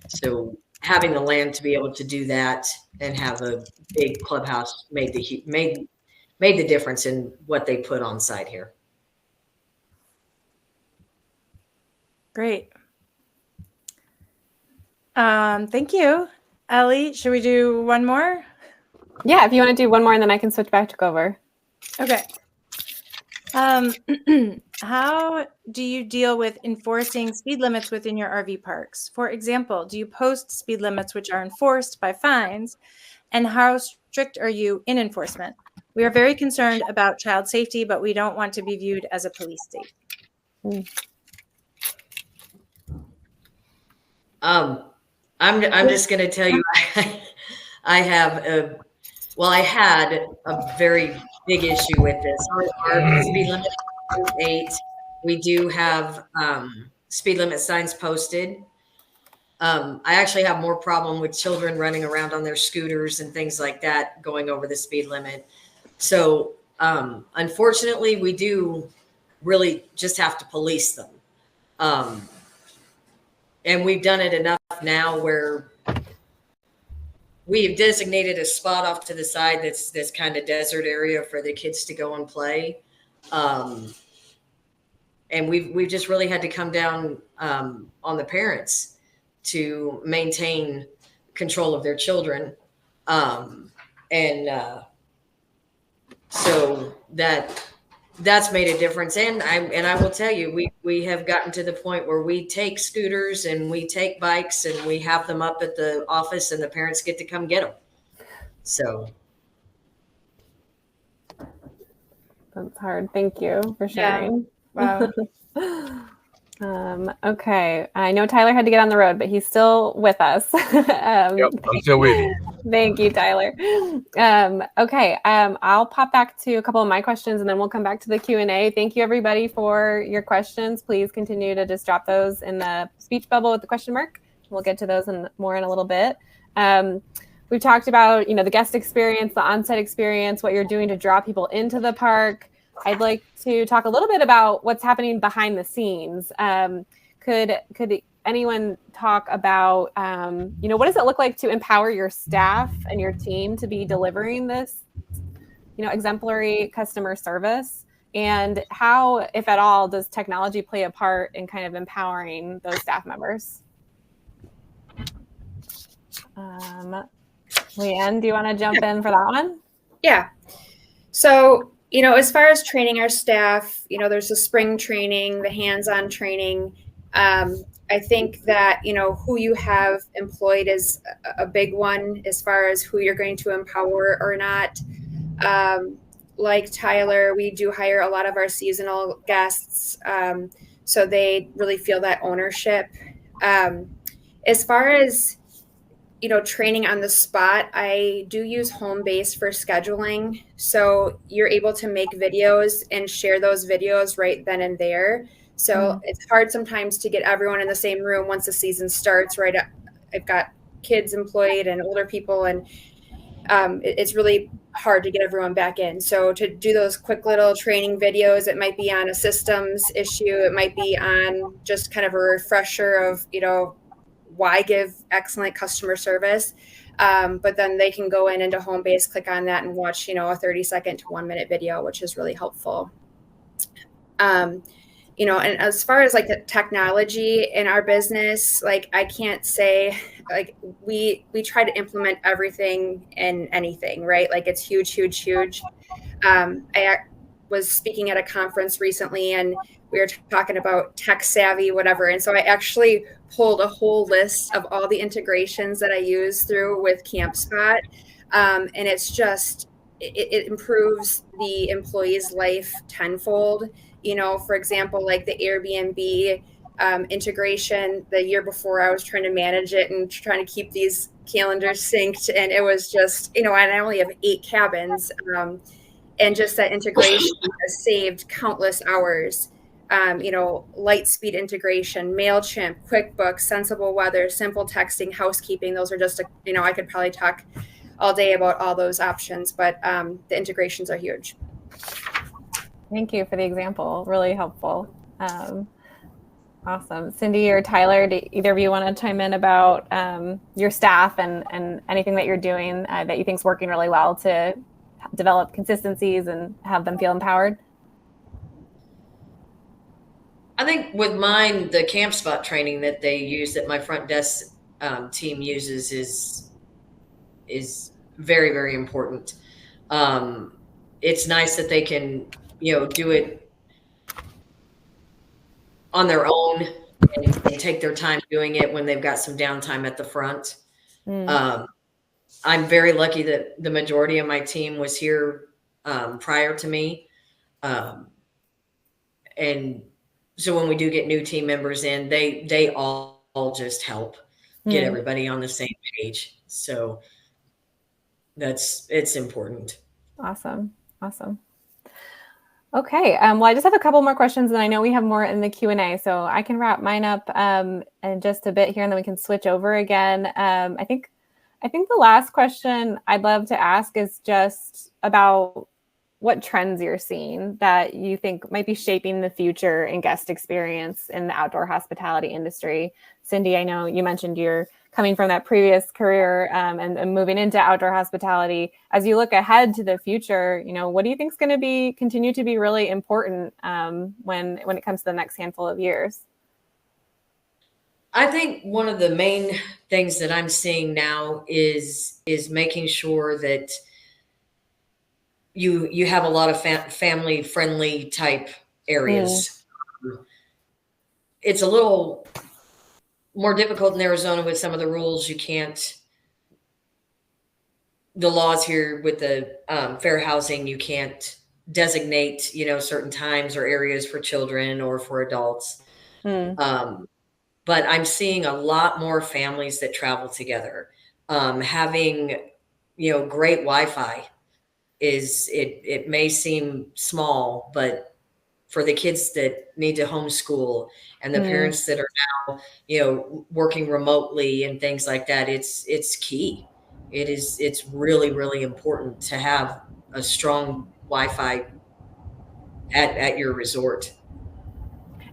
So having the land to be able to do that and have a big clubhouse made the difference in what they put on site here. Great. Thank you. Ellie, should we do one more? Yeah, if you want to do one more and then I can switch back to Gover. Okay. How do you deal with enforcing speed limits within your RV parks? For example, do you post speed limits which are enforced by fines? And how strict are you in enforcement? We are very concerned about child safety, but we don't want to be viewed as a police state. I'm just going to tell you, I had a very big issue with this. Our speed limit is 8. We do have speed limit signs posted. I actually have more problem with children running around on their scooters and things like that going over the speed limit. So unfortunately, we do really just have to police them. And we've done it enough now where we've designated a spot off to the side that's this kind of desert area for the kids to go and play. And we've just really had to come down on the parents to maintain control of their children. So that's made a difference. And I will tell you, we have gotten to the point where we take scooters and we take bikes and we have them up at the office and the parents get to come get them. So That's hard. Thank you for sharing. Wow. Okay. I know Tyler had to get on the road, but he's still with us. Yep, I'm still with you. Thank you, Tyler. Okay. I'll pop back to a couple of my questions and then we'll come back to the Q&A. Thank you everybody for your questions. Please continue to just drop those in the speech bubble with the question mark. We'll get to those more in a little bit. We've talked about, the guest experience, the on-site experience, what you're doing to draw people into the park. I'd like to talk a little bit about what's happening behind the scenes. Could anyone talk about, what does it look like to empower your staff and your team to be delivering this, exemplary customer service? And how, if at all, does technology play a part in kind of empowering those staff members? Leanne, do you want to jump in for that one? Yeah. So, as far as training our staff, there's the spring training, the hands-on training. I think that, who you have employed is a big one as far as who you're going to empower or not. Like Tyler, we do hire a lot of our seasonal guests, so they really feel that ownership. As far as training on the spot, I do use Homebase for scheduling. So you're able to make videos and share those videos right then and there. So it's hard sometimes to get everyone in the same room once the season starts, right? I've got kids employed and older people, and it's really hard to get everyone back in. So to do those quick little training videos, it might be on a systems issue. It might be on just kind of a refresher of, why give excellent customer service. But then they can go into Homebase, click on that and watch, a 30-second to 1-minute video, which is really helpful. And as far as like the technology in our business, like I can't say, like we try to implement everything and anything, right? Like it's huge, huge, huge. I was speaking at a conference recently and we were talking about tech savvy, whatever. And so I actually pulled a whole list of all the integrations that I use through with CampSpot. And it's just, it improves the employee's life tenfold. For example, like the Airbnb integration, the year before I was trying to manage it and trying to keep these calendars synced. And it was just, and I only have 8 cabins. And just that integration has saved countless hours. Lightspeed integration, MailChimp, QuickBooks, Sensible Weather, Simple Texting, Housekeeping. Those are just, I could probably talk all day about all those options, but the integrations are huge. Thank you for the example. Really helpful. Awesome. Cindy or Tyler, do either of you want to chime in about your staff and anything that you're doing that you think is working really well to develop consistencies and have them feel empowered? I think with mine, the CampSpot training that they use, that my front desk team uses, is very, very important. It's nice that they can, do it on their own and take their time doing it when they've got some downtime at the front. I'm very lucky that the majority of my team was here prior to me. And so when we do get new team members in, they all just help get everybody on the same page. So it's important. Awesome. Okay. Well, I just have a couple more questions, and I know we have more in the Q&A, so I can wrap mine up in just a bit here, and then we can switch over again. I think the last question I'd love to ask is just about what trends you're seeing that you think might be shaping the future in guest experience in the outdoor hospitality industry. Cindy, I know you mentioned you're coming from that previous career and moving into outdoor hospitality. As you look ahead to the future, what do you think is going to continue to be really important when it comes to the next handful of years? I think one of the main things that I'm seeing now is making sure that you have a lot of family friendly type areas. It's a little more difficult in Arizona with some of the rules. You can't, the laws here with the fair housing, you can't designate, certain times or areas for children or for adults. But I'm seeing a lot more families that travel together. Having, great Wi-Fi it may seem small, but for the kids that need to homeschool and the parents that are now, working remotely and things like that, it's key. It's really, really important to have a strong Wi-Fi at your resort.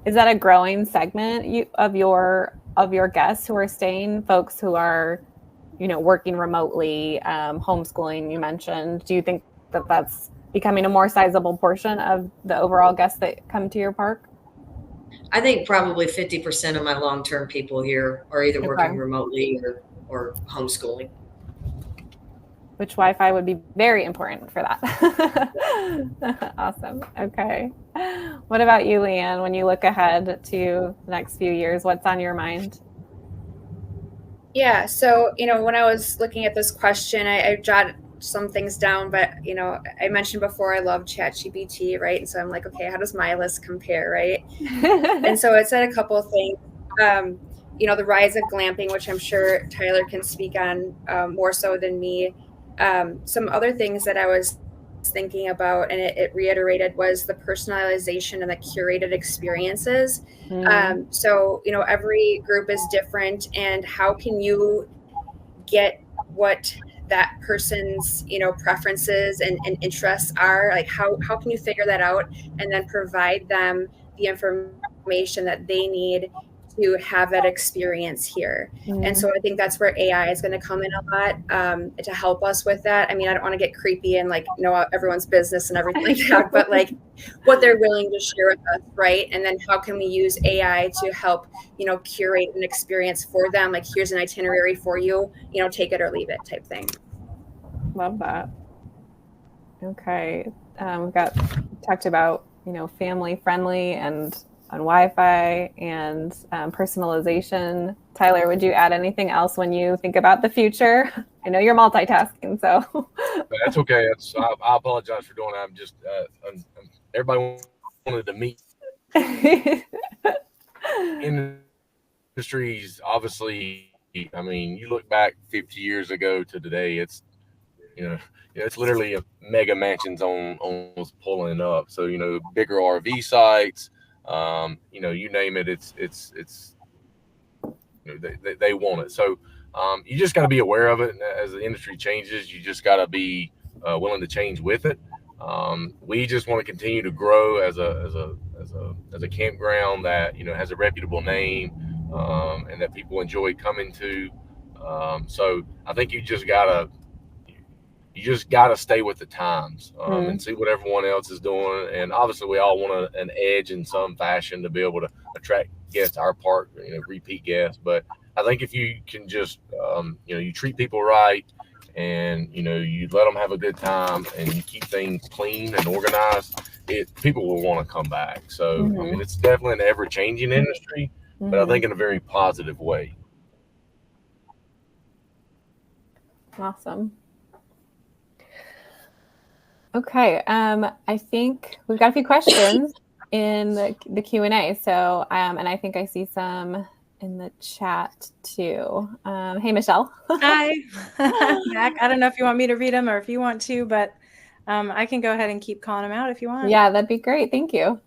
Is that a growing segment of your guests who are staying, folks who are, working remotely, homeschooling, you mentioned? Do you think that that's becoming a more sizable portion of the overall guests that come to your park? I think probably 50% of my long-term people here are either working remotely or homeschooling. Which Wi-Fi would be very important for that. Awesome. Okay. What about you, Leanne? When you look ahead to the next few years, what's on your mind? Yeah. So, when I was looking at this question, I jotted some things down, but, I mentioned before I love ChatGPT, right? And so I'm like, okay, how does my list compare, right? And so it said a couple of things. The rise of glamping, which I'm sure Tyler can speak on more so than me. Some other things that I was thinking about, and it reiterated, was the personalization and the curated experiences. So, every group is different, and how can you get what that person's preferences and interests are? Like, how can you figure that out and then provide them the information that they need to have that experience here? And so I think that's where AI is going to come in a lot to help us with that. I mean, I don't want to get creepy and know everyone's business and everything like that, but what they're willing to share with us, right? And then how can we use AI to help curate an experience for them? Like, here's an itinerary for you, take it or leave it type thing. Love that. Okay. We've talked about, family friendly and on Wi-Fi and personalization. Tyler, would you add anything else when you think about the future? I know you're multitasking, so. That's okay. I apologize for doing that. I'm just, everybody wanted to meet. Industries, obviously, I mean, you look back 50 years ago to today, it's literally a mega mansions on pulling up. So, bigger RV sites, you name it, it's they want it. So you just got to be aware of it. As the industry changes, you just got to be willing to change with it. We just want to continue to grow as a campground that has a reputable name and that people enjoy coming to. So I think you just gotta stay with the times and see what everyone else is doing. And obviously, we all want an edge in some fashion to be able to attract guests to our park, repeat guests. But I think if you can just, you treat people right and, you let them have a good time and you keep things clean and organized, people will want to come back. So, I mean, it's definitely an ever-changing industry, but I think in a very positive way. Awesome. Okay, I think we've got a few questions in the Q&A. So, and I think I see some in the chat too. Hey, Michelle. Hi, Mac. I don't know if you want me to read them or if you want to, but I can go ahead and keep calling them out if you want. Yeah, that'd be great. Thank you.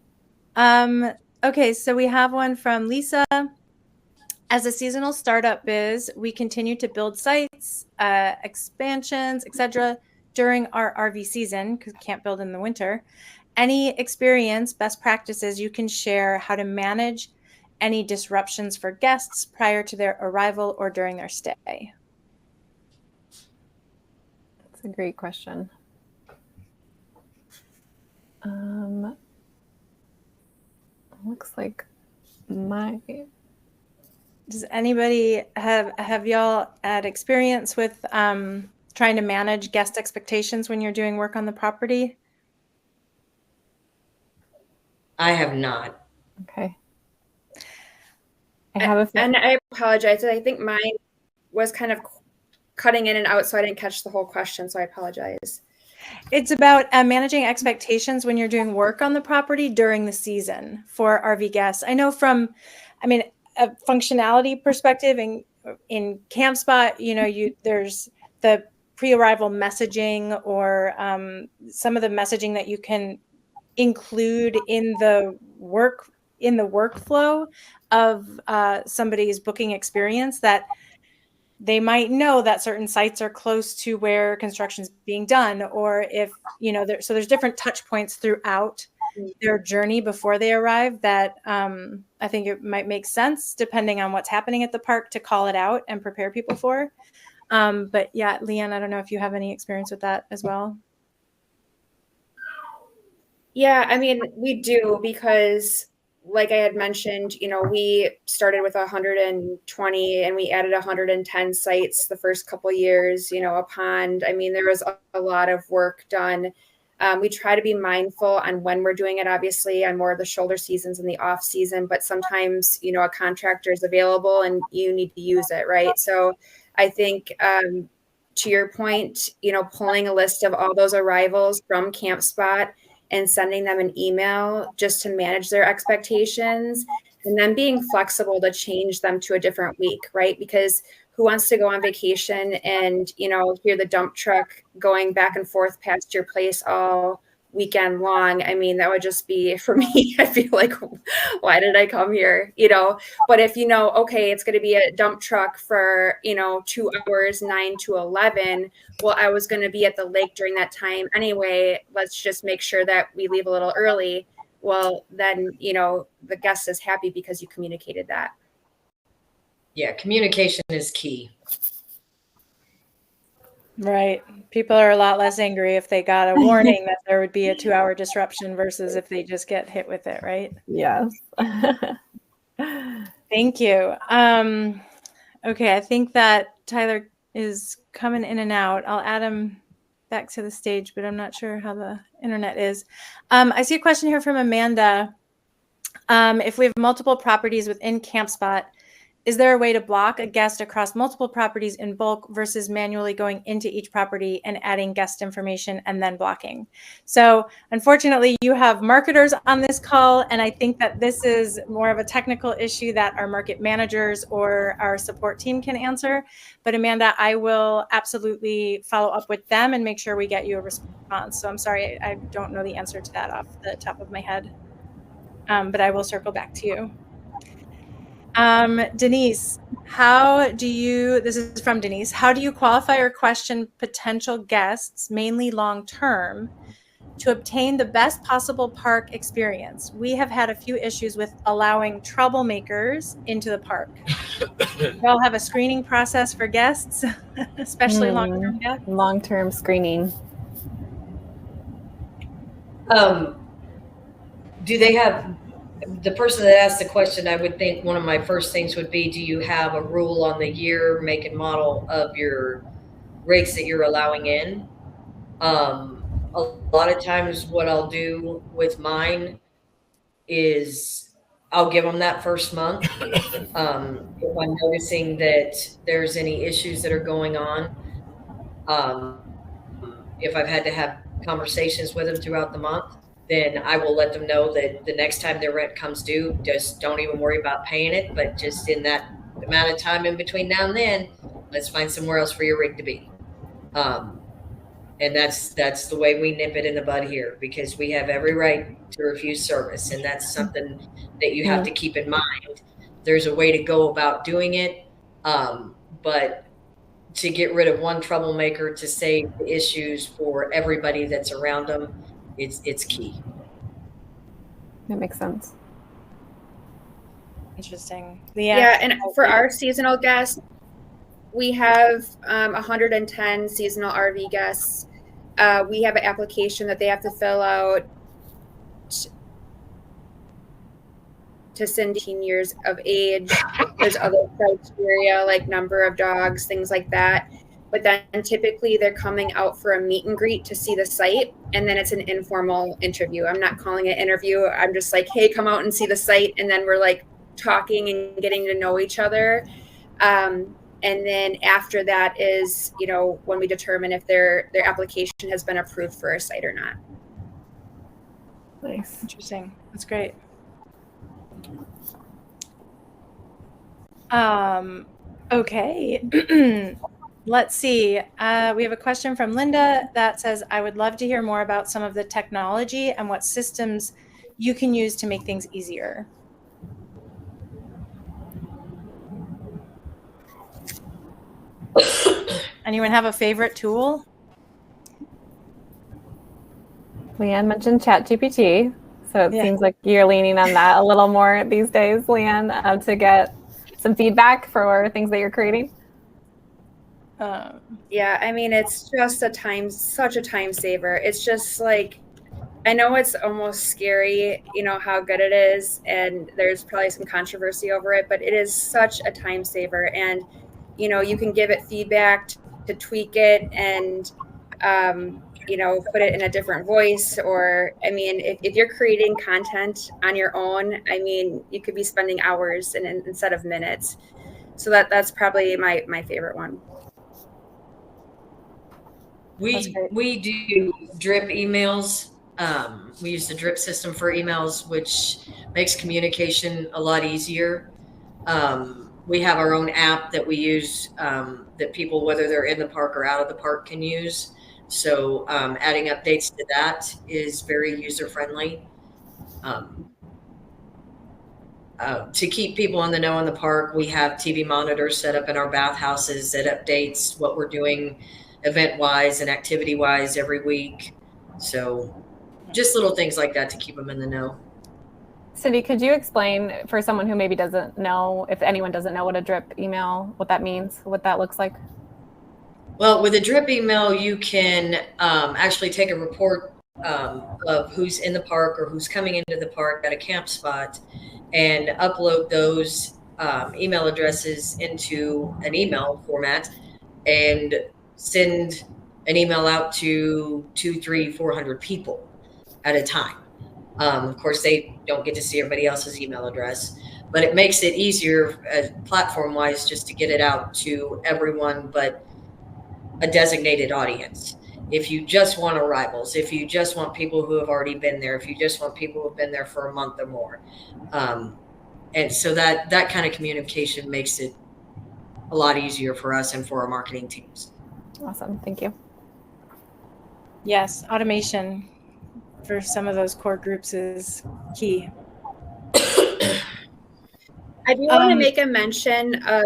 Okay, so we have one from Lisa. As a seasonal startup biz, we continue to build sites, expansions, etc. during our RV season because we can't build in the winter. Any experience, best practices you can share how to manage any disruptions for guests prior to their arrival or during their stay? That's a great question. Looks like does anybody have y'all had experience with trying to manage guest expectations when you're doing work on the property? I have not. Okay. I have a few. And I apologize. I think mine was kind of cutting in and out, so I didn't catch the whole question. So I apologize. It's about managing expectations when you're doing work on the property during the season for RV guests. I know from, a functionality perspective in CampSpot, there's the pre-arrival messaging or some of the messaging that you can include in the workflow of somebody's booking experience that they might know that certain sites are close to where construction is being done, or if so there's different touch points throughout their journey before they arrive that I think it might make sense depending on what's happening at the park to call it out and prepare people for. But yeah, Leanne, I don't know if you have any experience with that as well. Yeah, we do because like I had mentioned, we started with 120 and we added 110 sites the first couple of years, a pond. There was a lot of work done. We try to be mindful on when we're doing it, obviously, on more of the shoulder seasons and the off season, but sometimes, a contractor is available and you need to use it, right? So I think to your point, pulling a list of all those arrivals from CampSpot and sending them an email just to manage their expectations, and then being flexible to change them to a different week, right? Because who wants to go on vacation and, hear the dump truck going back and forth past your place all weekend long? That would just be, for me, I feel like, why did I come here? But if okay, it's going to be a dump truck for, 2 hours, 9 to 11. Well, I was going to be at the lake during that time anyway. Let's just make sure that we leave a little early. Well, then, the guest is happy because you communicated that. Yeah, communication is key. Right. People are a lot less angry if they got a warning that there would be a 2-hour disruption versus if they just get hit with it, right? Yes. Thank you. Okay, I think that Tyler is coming in and out. I'll add him back to the stage, but I'm not sure how the internet is. I see a question here from Amanda. If we have multiple properties within CampSpot, is there a way to block a guest across multiple properties in bulk versus manually going into each property and adding guest information and then blocking? So unfortunately, you have marketers on this call, and I think that this is more of a technical issue that our market managers or our support team can answer. But Amanda, I will absolutely follow up with them and make sure we get you a response. So I'm sorry, I don't know the answer to that off the top of my head, but I will circle back to you. Denise, this is from Denise, how do you qualify or question potential guests, mainly long-term, to obtain the best possible park experience? We have had a few issues with allowing troublemakers into the park. You all have a screening process for guests, especially long-term guests? Long-term screening. Do they have, the person that asked the question, I would think one of my first things would be, do you have a rule on the year, make, and model of your rigs that you're allowing in? A lot of times what I'll do with mine is I'll give them that first month. If I'm noticing that there's any issues that are going on, if I've had to have conversations with them throughout the month, then I will let them know that the next time their rent comes due, just don't even worry about paying it. But just in that amount of time in between now and then, let's find somewhere else for your rig to be. And that's the way we nip it in the bud here, because we have every right to refuse service, and that's something that you have to keep in mind. There's a way to go about doing it, but to get rid of one troublemaker to save the issues for everybody that's around them, it's key. That makes sense. Interesting. Yeah, and for our seasonal guests, we have 110 seasonal RV guests. We have an application that they have to fill out to send 18 years of age. There's other criteria like number of dogs, things like that. But then typically they're coming out for a meet and greet to see the site, and then it's an informal interview. I'm not calling it interview. I'm just like, hey, come out and see the site, and then we're like talking and getting to know each other. And then after that is, you know, when we determine if their application has been approved for a site or not. Nice. Interesting. That's great. Okay. Let's see. We have a question from Linda that says, I would love to hear more about some of the technology and what systems you can use to make things easier. Anyone have a favorite tool? Leanne mentioned ChatGPT, so it Yeah. seems like you're leaning on that a little more these days, Leanne, to get some feedback for things that you're creating. Yeah, I mean, it's just such a time saver. It's just like, I know it's almost scary, you know, how good it is, and there's probably some controversy over it, but it is such a time saver. And, you know, you can give it feedback to tweak it and, you know, put it in a different voice. Or, I mean, if you're creating content on your own, I mean, you could be spending hours instead of minutes. So that's probably my favorite one. We do drip emails. We use the drip system for emails, which makes communication a lot easier. We have our own app that we use, that people, whether they're in the park or out of the park, can use. So adding updates to that is very user friendly. To keep people in the know in the park, we have TV monitors set up in our bathhouses that updates what we're doing event wise and activity wise every week. So just little things like that to keep them in the know. Cindy, could you explain for someone who maybe doesn't know, if anyone doesn't know what a drip email, what that means, what that looks like? Well, with a drip email, you can actually take a report of who's in the park or who's coming into the park at a camp spot and upload those email addresses into an email format and send an email out to 200, 300, 400 people at a time. Of course, they don't get to see everybody else's email address, but it makes it easier platform-wise just to get it out to everyone but a designated audience. If you just want arrivals, if you just want people who have already been there, if you just want people who have been there for a month or more. And so that kind of communication makes it a lot easier for us and for our marketing teams. Awesome. Thank you. Yes, automation for some of those core groups is key. I do want to make a mention of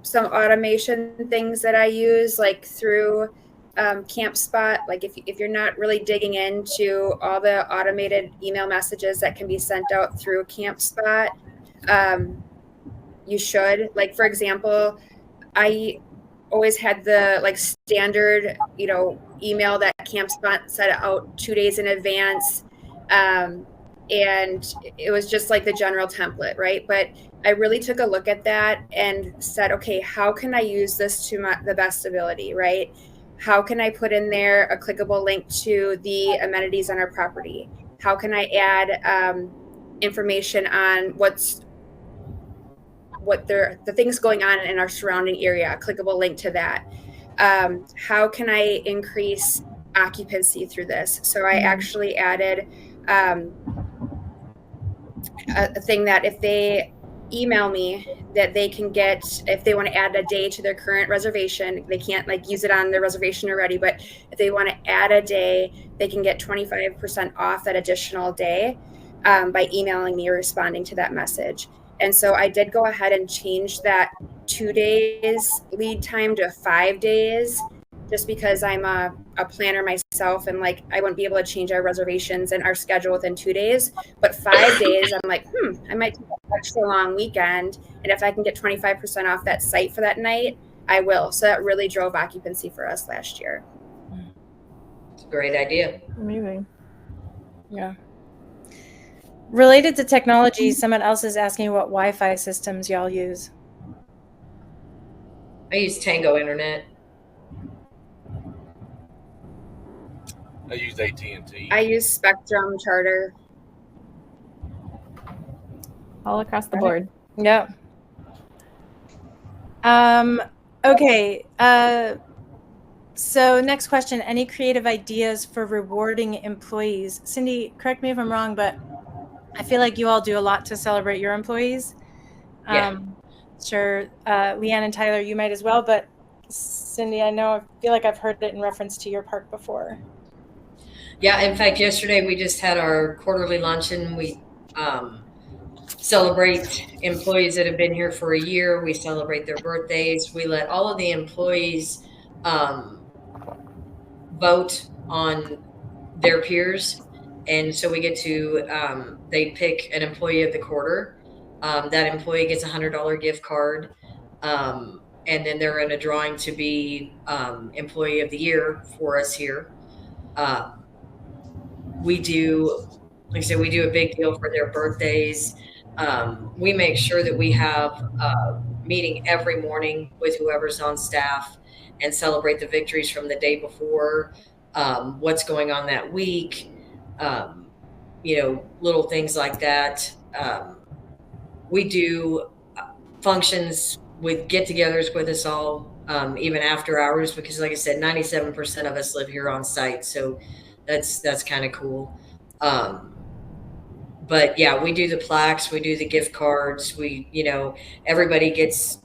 some automation things that I use, like through CampSpot. Like if you're not really digging into all the automated email messages that can be sent out through CampSpot, you should. Like, for example, I always had the like standard, you know, email that CampSpot set out 2 days in advance. And it was just like the general template, right? But I really took a look at that and said, okay, how can I use this to the best ability, right? How can I put in there a clickable link to the amenities on our property? How can I add information on the things going on in our surrounding area, a clickable link to that? How can I increase occupancy through this? So I actually added a thing that if they email me that they can get, if they want to add a day to their current reservation, they can't like use it on their reservation already, but if they want to add a day, they can get 25% off that additional day by emailing me or responding to that message. And so I did go ahead and change that 2 days lead time to 5 days, just because I'm a planner myself, and like I wouldn't be able to change our reservations and our schedule within 2 days. But 5 days, I'm like, I might take an extra long weekend, and if I can get 25% off that site for that night, I will. So that really drove occupancy for us last year. It's a great idea. Amazing. Yeah. Related to technology, someone else is asking what Wi-Fi systems y'all use. I use Tango Internet. I use AT&T. I use Spectrum Charter. All across the board. Yep. Okay. So next question, any creative ideas for rewarding employees? Cindy, correct me if I'm wrong, but I feel like you all do a lot to celebrate your employees. Yeah. Sure. Leanne and Tyler, you might as well, but Cindy, I feel like I've heard it in reference to your park before. Yeah, in fact, yesterday we just had our quarterly luncheon. We celebrate employees that have been here for a year. We celebrate their birthdays. We let all of the employees vote on their peers. And so we get to, they pick an employee of the quarter. That employee gets a $100 gift card. And then they're in a drawing to be employee of the year for us here. We do, like I said, we do a big deal for their birthdays. We make sure that we have a meeting every morning with whoever's on staff and celebrate the victories from the day before, what's going on that week, little things like that. We do functions with get-togethers with us all, even after hours, because like I said, 97% of us live here on site. So that's kind of cool. But yeah, we do the plaques, we do the gift cards. Everybody gets,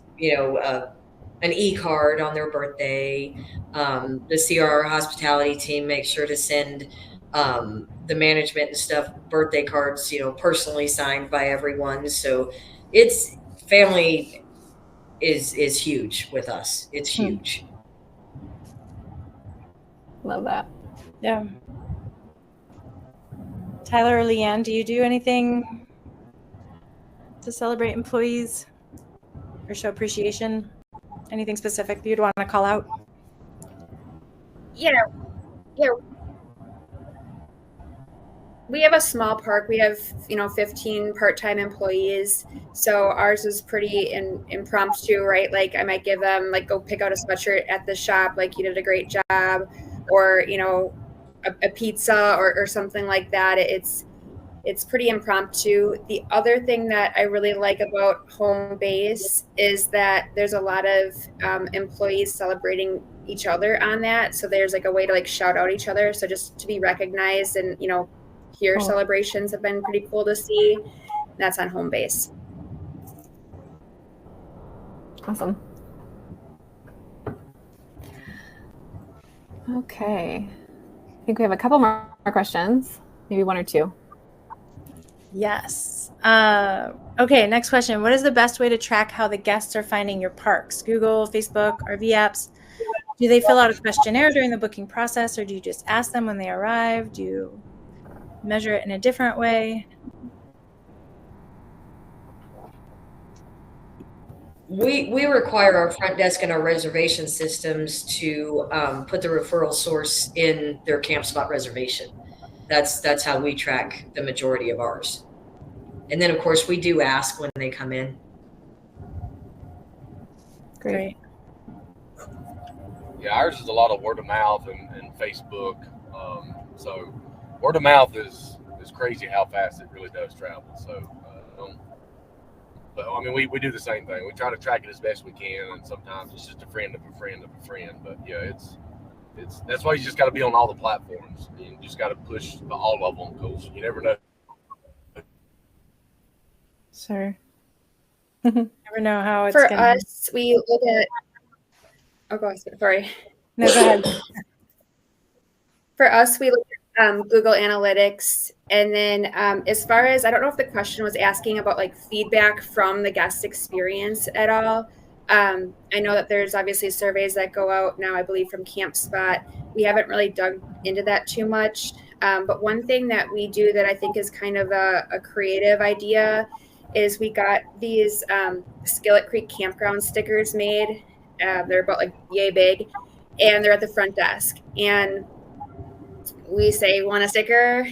an e-card on their birthday. The CR hospitality team makes sure to send the management and stuff birthday cards, personally signed by everyone. So it's family is huge with us. It's huge. Love that. Yeah. Tyler or Leanne, do you do anything to celebrate employees or show appreciation? Anything specific that you'd want to call out? Yeah. We have a small park. We have, 15 part-time employees. So ours is pretty impromptu, right? Like I might give them go pick out a sweatshirt at the shop, like you did a great job, or, a pizza or something like that. It's pretty impromptu. The other thing that I really like about home base is that there's a lot of employees celebrating each other on that. So there's a way to shout out each other. So just to be recognized and, peer celebrations have been pretty cool to see. That's on home base. Awesome. Okay. I think we have a couple more questions, maybe one or two. Yes. Okay, next question. What is the best way to track how the guests are finding your parks? Google, Facebook, RV apps? Do they fill out a questionnaire during the booking process, or do you just ask them when they arrive? Do you measure it in a different way? We require our front desk and our reservation systems to put the referral source in their camp spot reservation. That's how we track the majority of ours. And then, of course, we do ask when they come in. Great. Yeah, ours is a lot of word of mouth and Facebook. So word of mouth is crazy how fast it really does travel. So, but I mean, we do the same thing. We try to track it as best we can, and sometimes it's just a friend of a friend of a friend. But yeah, it's that's why you just got to be on all the platforms. You just got to push all of them because you never know. Sure. Never know how it's For gonna. us, we look at. Oh, go ahead. Sorry. No, go ahead. For us, we look at Google Analytics. And then as far as, I don't know if the question was asking about like feedback from the guest experience at all. I know that there's obviously surveys that go out now, I believe, from CampSpot. We haven't really dug into that too much. But one thing that we do that I think is kind of a creative idea is we got these Skillet Creek Campground stickers made. They're about like yay big, and they're at the front desk. And we say, want a sticker?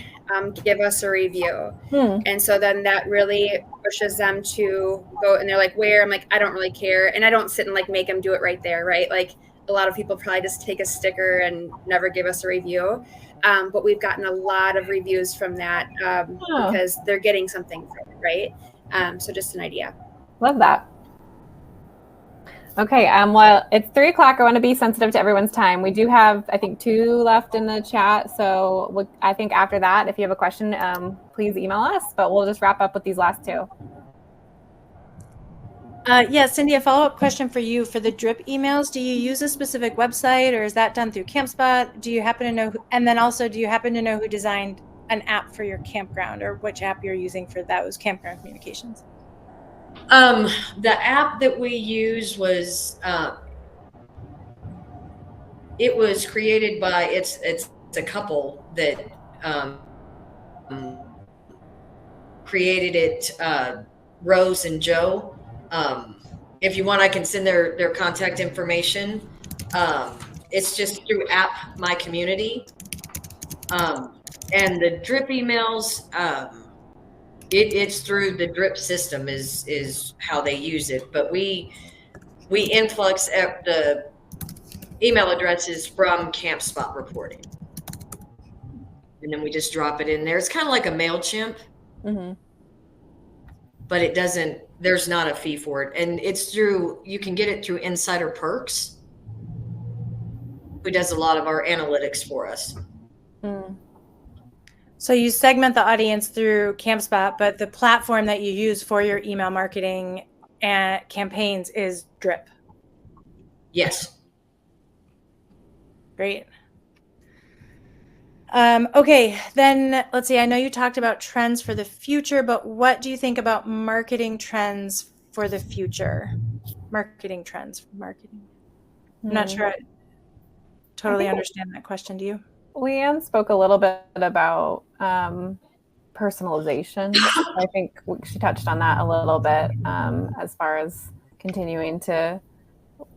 Give us a review. And so then that really pushes them to go, and they're like, where? I'm like, I don't really care. And I don't sit and like make them do it right there, right? Like a lot of people probably just take a sticker and never give us a review. But we've gotten a lot of reviews from that because they're getting something from it, right? So just an idea. Love that. Okay, well, it's 3:00. I want to be sensitive to everyone's time. We do have, I think, 2 left in the chat. So I think after that, if you have a question, please email us. But we'll just wrap up with these last 2. Yeah, Cindy, a follow-up question for you. For the drip emails, do you use a specific website, or is that done through CampSpot? Do you happen to know and then also, do you happen to know who designed an app for your campground, or which app you're using for those campground communications? The app that we use was it was created by it's a couple that created it, Rose and Joe. If you want, I can send their contact information. It's just through app My Community. And the drip emails, it's through the drip system is how they use it. But we influx the email addresses from CampSpot reporting. And then we just drop it in there. It's kind of like a MailChimp. But it doesn't, there's not a fee for it. And it's through, you can get it through Insider Perks, who does a lot of our analytics for us. So you segment the audience through CampSpot, but the platform that you use for your email marketing and campaigns is Drip. Yes. Great. Okay, then let's see. I know you talked about trends for the future, but what do you think about marketing trends for the future? Marketing trends for marketing. I'm not sure I totally understand that question. Do you? Leanne spoke a little bit about personalization. I think she touched on that a little bit as far as continuing to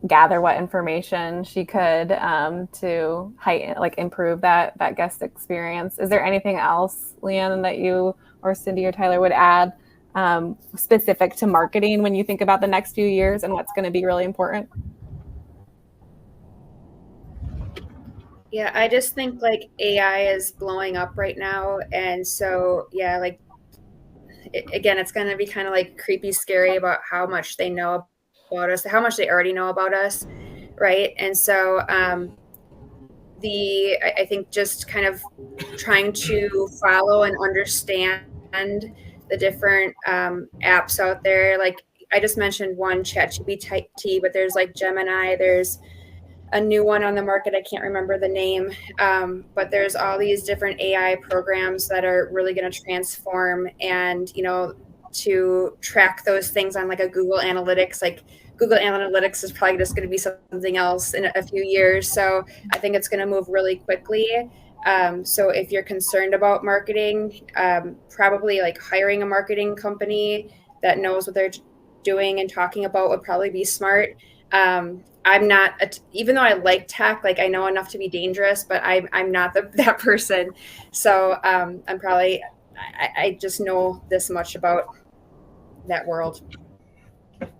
gather what information she could to heighten, like improve that guest experience. Is there anything else, Leanne, that you or Cindy or Tyler would add specific to marketing when you think about the next few years and what's going to be really important? Yeah, I just think like AI is blowing up right now. And so, yeah, like, again, it's going to be kind of like creepy, scary about how much they know about us, how much they already know about us, right? And so I think just kind of trying to follow and understand the different apps out there. Like I just mentioned one, ChatGPT, but there's like Gemini, there's a new one on the market. I can't remember the name, but there's all these different AI programs that are really going to transform and, to track those things on like a Google Analytics. Like Google Analytics is probably just going to be something else in a few years. So I think it's going to move really quickly. So if you're concerned about marketing, probably like hiring a marketing company that knows what they're doing and talking about would probably be smart. I'm not, even though I like tech, like I know enough to be dangerous, but I'm not that person. So I'm probably, I just know this much about that world.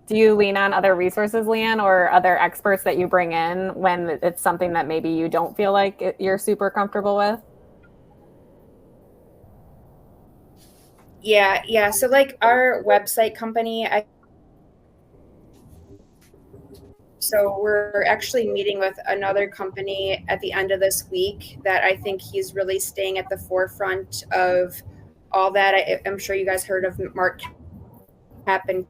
Do you lean on other resources, Leanne, or other experts that you bring in when it's something that maybe you don't feel like you're super comfortable with? Yeah. So like our website company, so we're actually meeting with another company at the end of this week that I think he's really staying at the forefront of all that. I'm sure you guys heard of Mark Cap and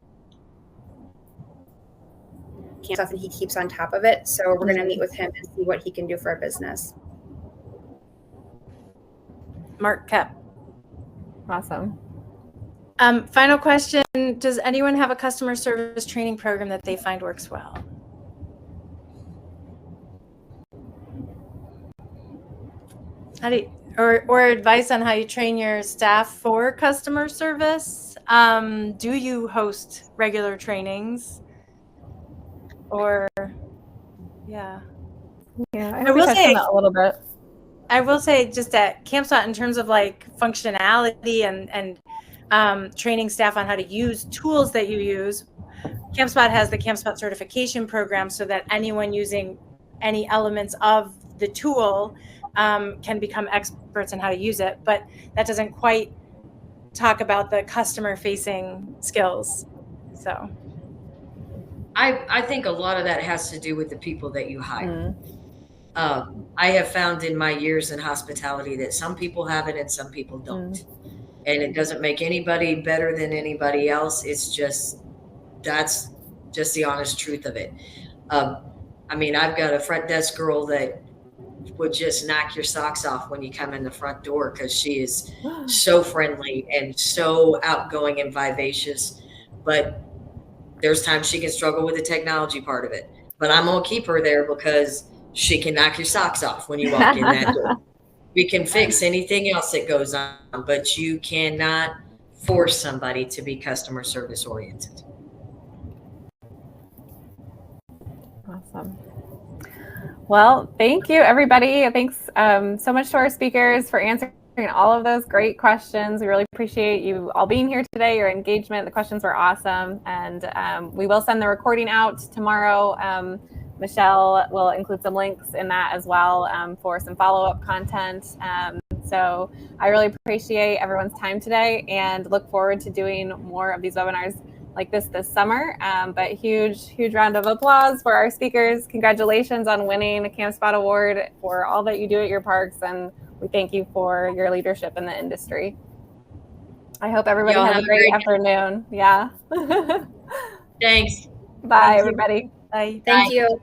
stuff, and he keeps on top of it. So we're going to meet with him and see what he can do for our business. Mark Kep. Awesome. Final question. Does anyone have a customer service training program that they find works well? How do you, or advice on how you train your staff for customer service? Do you host regular trainings? Or, yeah. Yeah, I will touched say on that a little bit. I will say just at Campspot, in terms of like functionality and training staff on how to use tools that you use, Campspot has the Campspot certification program so that anyone using any elements of the tool can become experts in how to use it. But that doesn't quite talk about the customer facing skills. So I think a lot of that has to do with the people that you hire. Mm. I have found in my years in hospitality that some people have it and some people don't. And it doesn't make anybody better than anybody else. It's just, that's just the honest truth of it. I mean, I've got a front desk girl that would just knock your socks off when you come in the front door because she is so friendly and so outgoing and vivacious. But there's times she can struggle with the technology part of it. But I'm going to keep her there because she can knock your socks off when you walk in that door. We can fix anything else that goes on, but you cannot force somebody to be customer service oriented. Awesome. Well, thank you, everybody. Thanks so much to our speakers for answering all of those great questions. We really appreciate you all being here today, your engagement. The questions were awesome. And we will send the recording out tomorrow. Michelle will include some links in that as well for some follow-up content. So I really appreciate everyone's time today and look forward to doing more of these webinars like this summer. But huge round of applause for our speakers. Congratulations on winning a Campspot Award for all that you do at your parks, and we thank you for your leadership in the industry. I hope everybody has a great afternoon. Yeah. Thanks. Bye, everybody. Bye. Thank you.